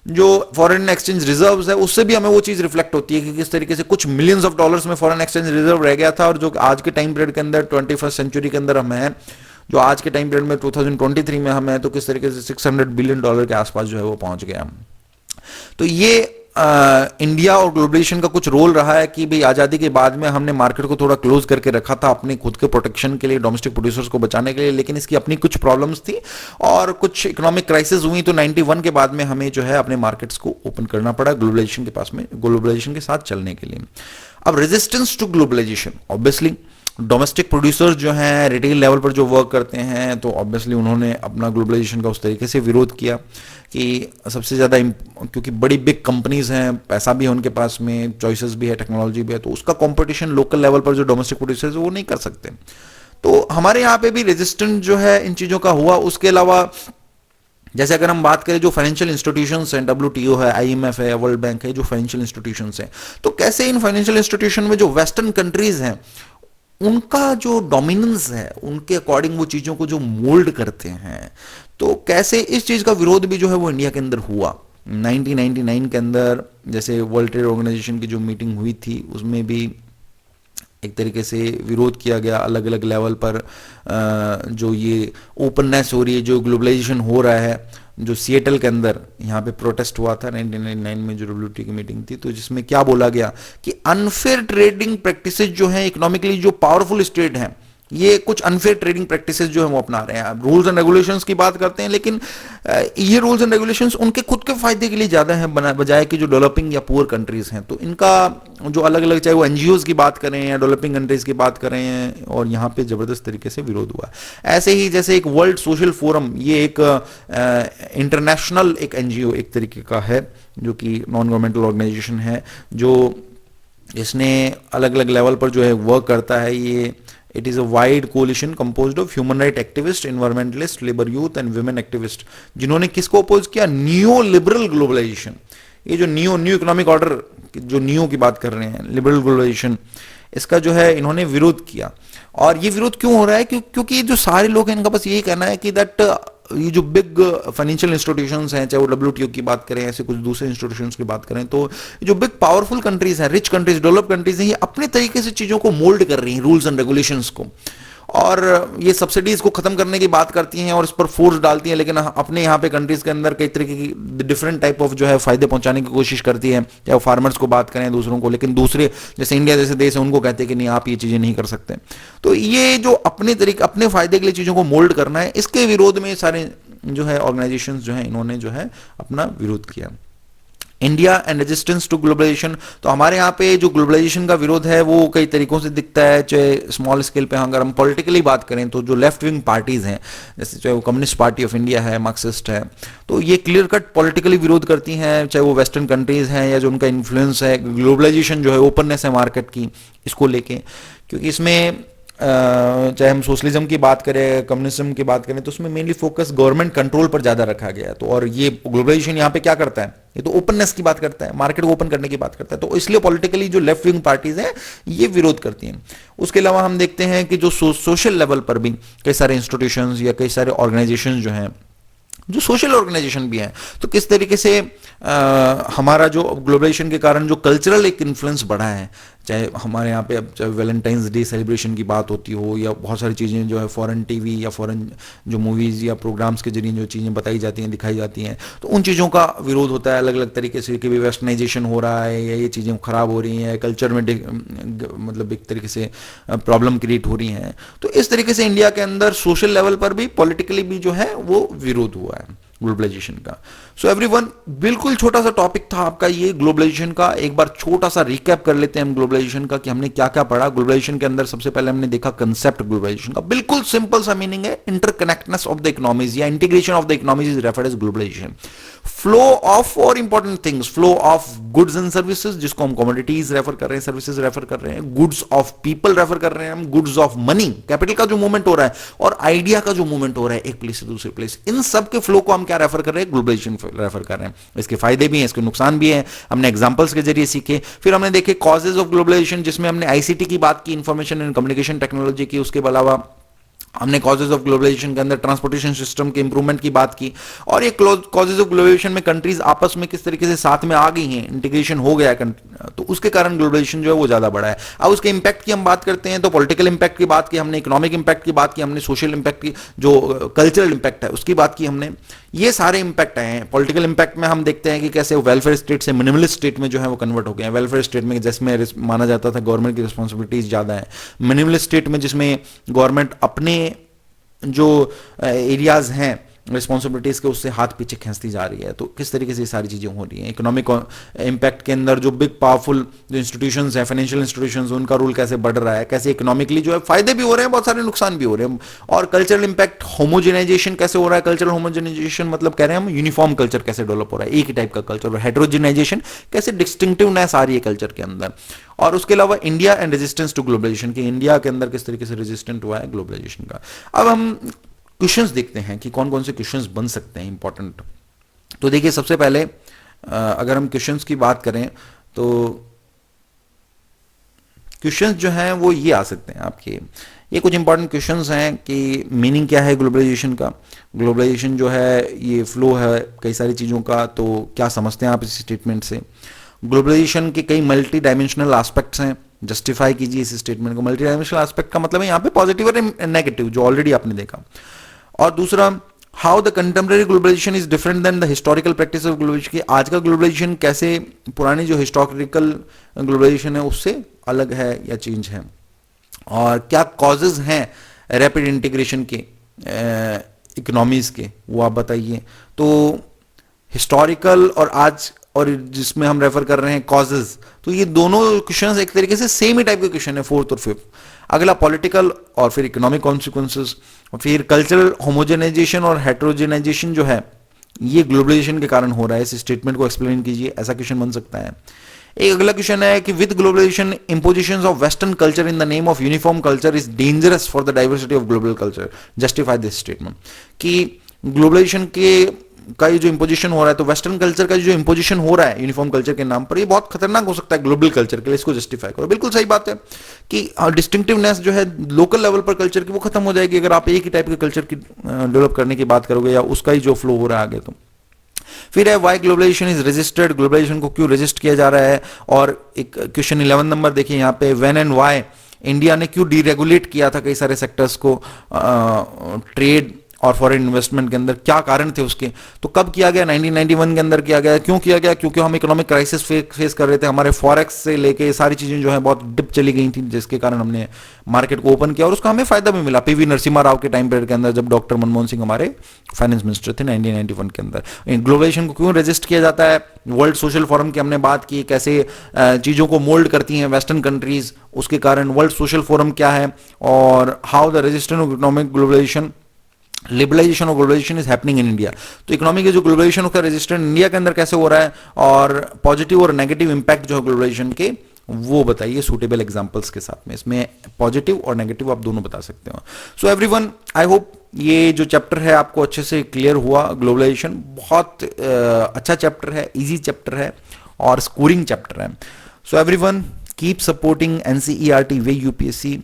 जो फॉरेन एक्सचेंज रिजर्व्स है उससे भी हमें वो चीज रिफ्लेक्ट होती है कि किस तरीके से कुछ मिलियंस ऑफ डॉलर्स में फॉरेन एक्सचेंज रिजर्व रह गया था, और जो आज के टाइम पीरियड के अंदर 21st सेंचुरी के अंदर हम हैं, जो आज के टाइम पीरियड में 2023 में हम हैं, तो किस तरीके से $600 बिलियन के आसपास जो है वो पहुंच गया। तो ये इंडिया और ग्लोबलाइजेशन का कुछ रोल रहा है कि भाई आज़ादी के बाद में हमने मार्केट को थोड़ा क्लोज करके रखा था अपने खुद के प्रोटेक्शन के लिए, डोमेस्टिक प्रोड्यूसर्स को बचाने के लिए, लेकिन इसकी अपनी कुछ प्रॉब्लम्स थी और कुछ इकोनॉमिक क्राइसिस हुई। तो 91 के बाद में हमें जो है अपने मार्केट्स को ओपन करना पड़ा ग्लोबलाइजेशन के साथ चलने के लिए। अब resistance to globalisation, obviously domestic producers जो हैं रिटेल लेवल पर जो वर्क करते हैं, तो ऑब्वियसली उन्होंने अपना ग्लोबलाइजेशन का उस तरीके से विरोध किया कि सबसे ज़्यादा, क्योंकि बड़ी बिग कंपनीज हैं, पैसा भी है उनके पास में, चॉइसेस भी है, टेक्नोलॉजी भी है, तो उसका कंपटीशन लोकल लेवल पर जो डोमेस्टिक प्रोड्यूसर्स वो नहीं कर सकते। तो हमारे यहाँ पे भी रेजिस्टेंस जो है इन चीज़ों का हुआ। उसके अलावा जैसे अगर हम बात करें जो फाइनेंशियल इंस्टीट्यूशंस हैं, WTO है, IMF है, वर्ल्ड बैंक है, जो फाइनेंशियल इंस्टीट्यूशंस हैं, तो कैसे इन फाइनेंशियल इंस्टीट्यूशन में जो वेस्टर्न कंट्रीज हैं उनका जो डोमिनेंस है, उनके अकॉर्डिंग वो चीज़ों को जो मोल्ड करते हैं, तो कैसे इस चीज़ का विरोध भी जो है वो इंडिया के अंदर हुआ। 1999 के अंदर जैसे वर्ल्ड ट्रेड ऑर्गेनाइजेशन की जो मीटिंग हुई थी उसमें भी एक तरीके से विरोध किया गया अलग अलग लेवल पर। जो ये ओपननेस हो रही है, जो ग्लोबलाइजेशन हो रहा है, जो सिएटल के अंदर यहाँ पे प्रोटेस्ट हुआ था 1999 में जो WTO की मीटिंग थी, तो जिसमें क्या बोला गया कि अनफेयर ट्रेडिंग प्रैक्टिसेस जो हैं, इकोनॉमिकली जो पावरफुल स्टेट हैं, ये कुछ अनफेयर ट्रेडिंग प्रैक्टिसेस जो है वो अपना रहे हैं। रूल्स एंड रेगुलेशंस की बात करते हैं, लेकिन ये रूल्स एंड रेगुलेशंस उनके खुद के फायदे के लिए ज्यादा है बजाय कि जो डेवलपिंग या पुअर कंट्रीज हैं। तो इनका जो अलग अलग, चाहे वो NGOs की बात करें या डेवलपिंग कंट्रीज की बात करें, और यहाँ पे जबरदस्त तरीके से विरोध हुआ। ऐसे ही जैसे एक वर्ल्ड सोशल फोरम, ये एक इंटरनेशनल एक NGO एक तरीके का है जो कि नॉन गवर्नमेंटल ऑर्गेनाइजेशन है, जो इसने अलग अलग लेवल पर जो है वर्क करता है। ये it is a wide coalition composed of human right activist, environmentalist, labour youth and women activist, जिन्होंने किसको अपोज किया? Neo liberal globalisation. ये जो न्यू इकोनॉमिक ऑर्डर, जो नियो की बात कर रहे हैं, लिबरल ग्लोबलाइजेशन, इसका जो है इन्होंने विरोध किया। और ये विरोध क्यों हो रहा है? क्योंकि ये जो सारे लोग हैं इनका बस यही कहना है कि दैट ये जो बिग फाइनेंशियल इंस्टीट्यूशंस हैं, चाहे वो डब्ल्यूटीओ की बात करें, ऐसे कुछ दूसरे इंस्टीट्यूशंस की बात करें, तो जो बिग पावरफुल कंट्रीज हैं, रिच कंट्रीज, डेवलप कंट्रीज हैं, ये अपने तरीके से चीजों को मोल्ड कर रही हैं, रूल्स एंड रेगुलेशंस को, और ये सब्सिडीज को खत्म करने की बात करती हैं और इस पर फोर्स डालती हैं, लेकिन अपने यहाँ पे कंट्रीज के अंदर कई तरीके की डिफरेंट टाइप ऑफ जो है फायदे पहुंचाने की कोशिश करती है, चाहे वो फार्मर्स को बात करें, दूसरों को, लेकिन दूसरे जैसे इंडिया जैसे देश है उनको कहते हैं कि नहीं, आप ये चीजें नहीं कर सकते। तो ये जो अपने तरीके, अपने फायदे के लिए चीजों को मोल्ड करना है, इसके विरोध में सारे जो है ऑर्गेनाइजेशंस जो है इन्होंने जो है अपना विरोध किया। India and resistance to globalisation, तो हमारे यहाँ पे जो ग्लोबलाइजेशन का विरोध है वो कई तरीकों से दिखता है। चाहे स्मॉल स्केल पे अगर हम पॉलिटिकली बात करें तो जो लेफ्ट विंग पार्टीज हैं, जैसे चाहे वो कम्युनिस्ट पार्टी ऑफ इंडिया है, मार्क्सिस्ट है, तो ये क्लियर कट पॉलिटिकली विरोध करती हैं, चाहे वो वेस्टर्न कंट्रीज हैं या जो उनका इन्फ्लुएंस है, ग्लोबलाइजेशन जो है, ओपननेस है मार्केट की, इसको लेके। क्योंकि इसमें चाहे हम सोशलिज्म की बात करें, कम्युनिज्म की बात करें, तो उसमें मेनली फोकस गवर्नमेंट कंट्रोल पर ज्यादा रखा गया है। तो और ये ग्लोबलाइजेशन यहाँ पे क्या करता है? ये तो ओपननेस की बात करता है, मार्केट को ओपन करने की बात करता है। तो इसलिए पॉलिटिकली जो लेफ्ट विंग पार्टीज हैं ये विरोध करती हैं। उसके अलावा हम देखते हैं कि जो सोशल लेवल पर भी कई सारे इंस्टीट्यूशंस या कई सारे ऑर्गेनाइजेशन जो हैं, जो सोशल ऑर्गेनाइजेशन भी हैं, तो किस तरीके से हमारा जो ग्लोबलाइजेशन के कारण जो कल्चरल एक इन्फ्लुएंस बढ़ा है, चाहे हमारे यहाँ पे अब चाहे वैलेंटाइंस डे सेलिब्रेशन की बात होती हो, या बहुत सारी चीज़ें जो है फॉरेन टीवी या फॉरेन जो मूवीज़ या प्रोग्राम्स के जरिए जो चीज़ें बताई जाती हैं, दिखाई जाती हैं, तो उन चीज़ों का विरोध होता है अलग अलग तरीके से, कि भी वेस्टर्नाइजेशन हो रहा है या ये चीज़ें खराब हो रही हैं, कल्चर में मतलब एक तरीके से प्रॉब्लम क्रिएट हो रही हैं। तो इस तरीके से इंडिया के अंदर सोशल लेवल पर भी, पॉलिटिकली भी जो है वो विरोध हुआ है ग्लोबलाइजेशन का। सो एवरीवन, बिल्कुल छोटा सा टॉपिक था आपका ये ग्लोबलाइजेशन का। एक बार छोटा सा रिकैप कर लेते हैं हम ग्लोबलाइजेशन का कि हमने क्या क्या पढ़ा। ग्लोबलाइजेशन के अंदर सबसे पहले हमने देखा कंसेप्ट ग्लोबलाइजेशन का, बिल्कुल सिंपल सा मीनिंग है इंटरकनेक्टनेस ऑफ द इकोनॉमीज या integration of the economies is referred as globalisation. Flow of और important things, flow of goods and services, जिसको हम कमोडिटीज रेफर कर रहे हैं, सर्विसेज रेफर कर रहे हैं, गुड्स ऑफ पीपल रेफर कर रहे हैं हम, गुड्स ऑफ मनी, कैपिटल का जो मूवमेंट हो रहा है, और आइडिया का जो मूवमेंट हो रहा है एक प्लेस से दूसरे प्लेस, इन सब के फ्लो को हम क्या रेफर कर रहे हैं? ग्लोबलाइजेशन रेफर कर रहे हैं। इसके फायदे भी हैं, इसके नुकसान भी हैं, हमने एग्जांपल्स के जरिए सीखे। फिर हमने देखे कॉजेज ऑफ ग्लोबलाइजेशन, जिसमें हमने आईसीटी की बात की, इंफॉर्मेशन एंड कम्युनिकेशन टेक्नोलॉजी की। उसके अलावा हमने कॉजेज ऑफ ग्लोबलाइजेशन के अंदर ट्रांसपोर्टेशन सिस्टम के इंप्रूवमेंट की बात की, और ये कॉजेज ऑफ ग्लोबलाइजेशन में कंट्रीज आपस में किस तरीके से साथ में आ गई हैं, इंटीग्रेशन हो गया है, तो उसके कारण ग्लोबलाइजेशन जो है वो ज्यादा बढ़ा है। अब उसके इंपैक्ट की हम बात करते हैं, तो पॉलिटिकल इंपैक्ट की बात की हमने, इकोनॉमिक इंपैक्ट की बात की हमने, सोशल इंपैक्ट की, जो कल्चरल इंपैक्ट है उसकी बात की हमने। ये सारे इंपैक्ट आए हैं। पॉलिटिकल इंपैक्ट में हम देखते हैं कि कैसे वेलफेयर स्टेट से मिनिमलिस्ट स्टेट में जो है वो कन्वर्ट हो गए हैं। वेलफेयर स्टेट में जिसमें माना जाता था गवर्नमेंट की रिस्पॉन्सिबिलिटीज ज्यादा है, मिनिमलिस्ट स्टेट में जिसमें गवर्नमेंट अपने जो एरियाज हैं रिस्पॉन्सिबिलिटीज के, उससे हाथ पीछे खींचती जा रही है। तो किस तरीके से ये सारी चीजें हो रही हैं। इकोनॉमिक इंपैक्ट के अंदर जो बिग पावरफुल जो इंस्टीट्यूशंस हैं, फाइनेंशियल इंस्टीट्यूशंस, उनका रोल कैसे बढ़ रहा है, कैसे इकोनॉमिकली जो है फायदे भी हो रहे हैं, बहुत सारे नुकसान भी हो रहे हैं। और कल्चरल इंपैक्ट, होमोजेनाइजेशन कैसे हो रहा है। कल्चरल होमोजेनाइजेशन मतलब कह रहे हैं हम यूनिफॉर्म कल्चर कैसे डेवलप हो रहा है, एक ही टाइप का कल्चर। और हेटेरोजेनाइजेशन, कैसे डिस्टिंक्टिवनेस आ रही है कल्चर के अंदर। और उसके अलावा India and resistance to globalisation, की इंडिया के अंदर किस तरीके से रेजिस्टेंट हुआ है ग्लोबलाइजेशन का। अब हम क्वेश्चंस देखते हैं कि कौन कौन से क्वेश्चंस बन सकते हैं इंपॉर्टेंट। तो देखिए, सबसे पहले अगर हम क्वेश्चंस की बात करें तो क्वेश्चंस जो हैं वो ये आ सकते हैं आपके। ये कुछ इंपॉर्टेंट क्वेश्चंस हैं कि मीनिंग क्या है ग्लोबलाइजेशन का, ग्लोबलाइजेशन जो है ये फ्लो है कई सारी चीज़ों का, तो क्या समझते हैं आप इस स्टेटमेंट से। ग्लोबलाइजेशन के कई मल्टी डायमेंशनल एस्पेक्ट्स हैं, जस्टिफाई कीजिए इस स्टेटमेंट को। मल्टी डायमेंशनल एस्पेक्ट का मतलब है यहाँ पे पॉजिटिव और नेगेटिव, जो ऑलरेडी आपने देखा। और दूसरा, how the contemporary globalisation is different than the historical practice of globalisation, की आज का ग्लोबलाइजेशन कैसे पुरानी जो हिस्टोरिकल ग्लोबलाइजेशन है उससे अलग है या चेंज है। और क्या कॉजेज हैं रैपिड इंटीग्रेशन के इकोनॉमीज के, वो आप बताइए। तो हिस्टोरिकल और आज, और जिसमें हम रेफर कर रहे हैं कॉजेज, तो ये दोनों क्वेश्चंस एक तरीके से सेम ही टाइप के क्वेश्चन है, फोर्थ और फिफ्थ। अगला पॉलिटिकल और फिर इकोनॉमिक कॉन्सिक्वेंसेस, और फिर कल्चरल होमोजेनाइजेशन और हेटेरोजेनाइजेशन जो है ये ग्लोबलाइजेशन के कारण हो रहा है, इस स्टेटमेंट को एक्सप्लेन कीजिए, ऐसा क्वेश्चन बन सकता है। एक अगला क्वेश्चन है कि with globalisation impositions of western culture in the name of uniform culture is dangerous for the diversity of global culture, justify this statement. कि ग्लोबलाइजेशन के का ये जो इंपोजिशन हो रहा है, तो वेस्टर्न कल्चर का जो इंपोजिशन हो रहा है यूनिफॉर्म कल्चर के नाम पर, ये बहुत खतरनाक हो सकता है ग्लोबल कल्चर के लिए, इसको जस्टिफाई करो। बिल्कुल सही बात है कि डिस्टिंक्टिवनेस जो है लोकल लेवल पर कल्चर की वो खत्म हो जाएगी अगर आप एक ही टाइप के कल्चर की डेवलप करने की बात करोगे या उसका ही जो फ्लो हो रहा है आगे। तो फिर है why globalisation is registered, globalisation को क्यों रेजिस्ट किया जा रहा है। और एक क्वेश्चन 11 नंबर देखिए यहाँ पे, व्हेन एंड व्हाई इंडिया ने क्यों डीरेगुलेट किया था कई सारे सेक्टर्स को ट्रेड और फॉरेन इन्वेस्टमेंट के अंदर, क्या कारण थे उसके। तो कब किया गया, 1991 के अंदर किया गया। क्यों किया गया, क्योंकि हम इकोनॉमिक क्राइसिस फेस कर रहे थे, हमारे फॉरेक्स से लेके सारी चीजें जो है बहुत डिप चली गई थी, जिसके कारण हमने मार्केट को ओपन किया और उसका हमें फायदा भी मिला। पीवी नरसिम्हा राव के टाइम पीरियड के अंदर, जब डॉक्टर मनमोहन सिंह हमारे फाइनेंस मिनिस्टर थे 1991 के अंदर। ग्लोबलाइजेशन को क्यों रेजिस्ट किया जाता है, वर्ल्ड सोशल फोरम की हमने बात की, कैसे चीजों को मोल्ड करती हैं वेस्टर्न कंट्रीज, उसके कारण वर्ल्ड सोशल फोरम क्या है, और how the resistance of economic globalisation liberalisation और globalisation is happening in India. तो इकोनॉमी के जो ग्लोबलाइजेशन उसका रेजिस्टेंस इंडिया के अंदर कैसे हो रहा है, और पॉजिटिव और नेगेटिव इंपैक्ट जो है ग्लोबलाइजेशन के, वो बताइए सूटेबल एग्जांपल्स के साथ में। इसमें पॉजिटिव और नेगेटिव आप दोनों बता सकते हो। सो एवरीवन, आई होप ये जो चैप्टर है आपको अच्छे से क्लियर हुआ। ग्लोबलाइजेशन बहुत अच्छा चैप्टर है, इजी चैप्टर है और स्कोरिंग चैप्टर है। So everyone, keep supporting NCERT way UPSC,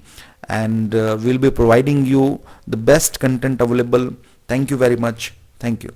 and we'll be providing you the best content available. Thank you very much. Thank you.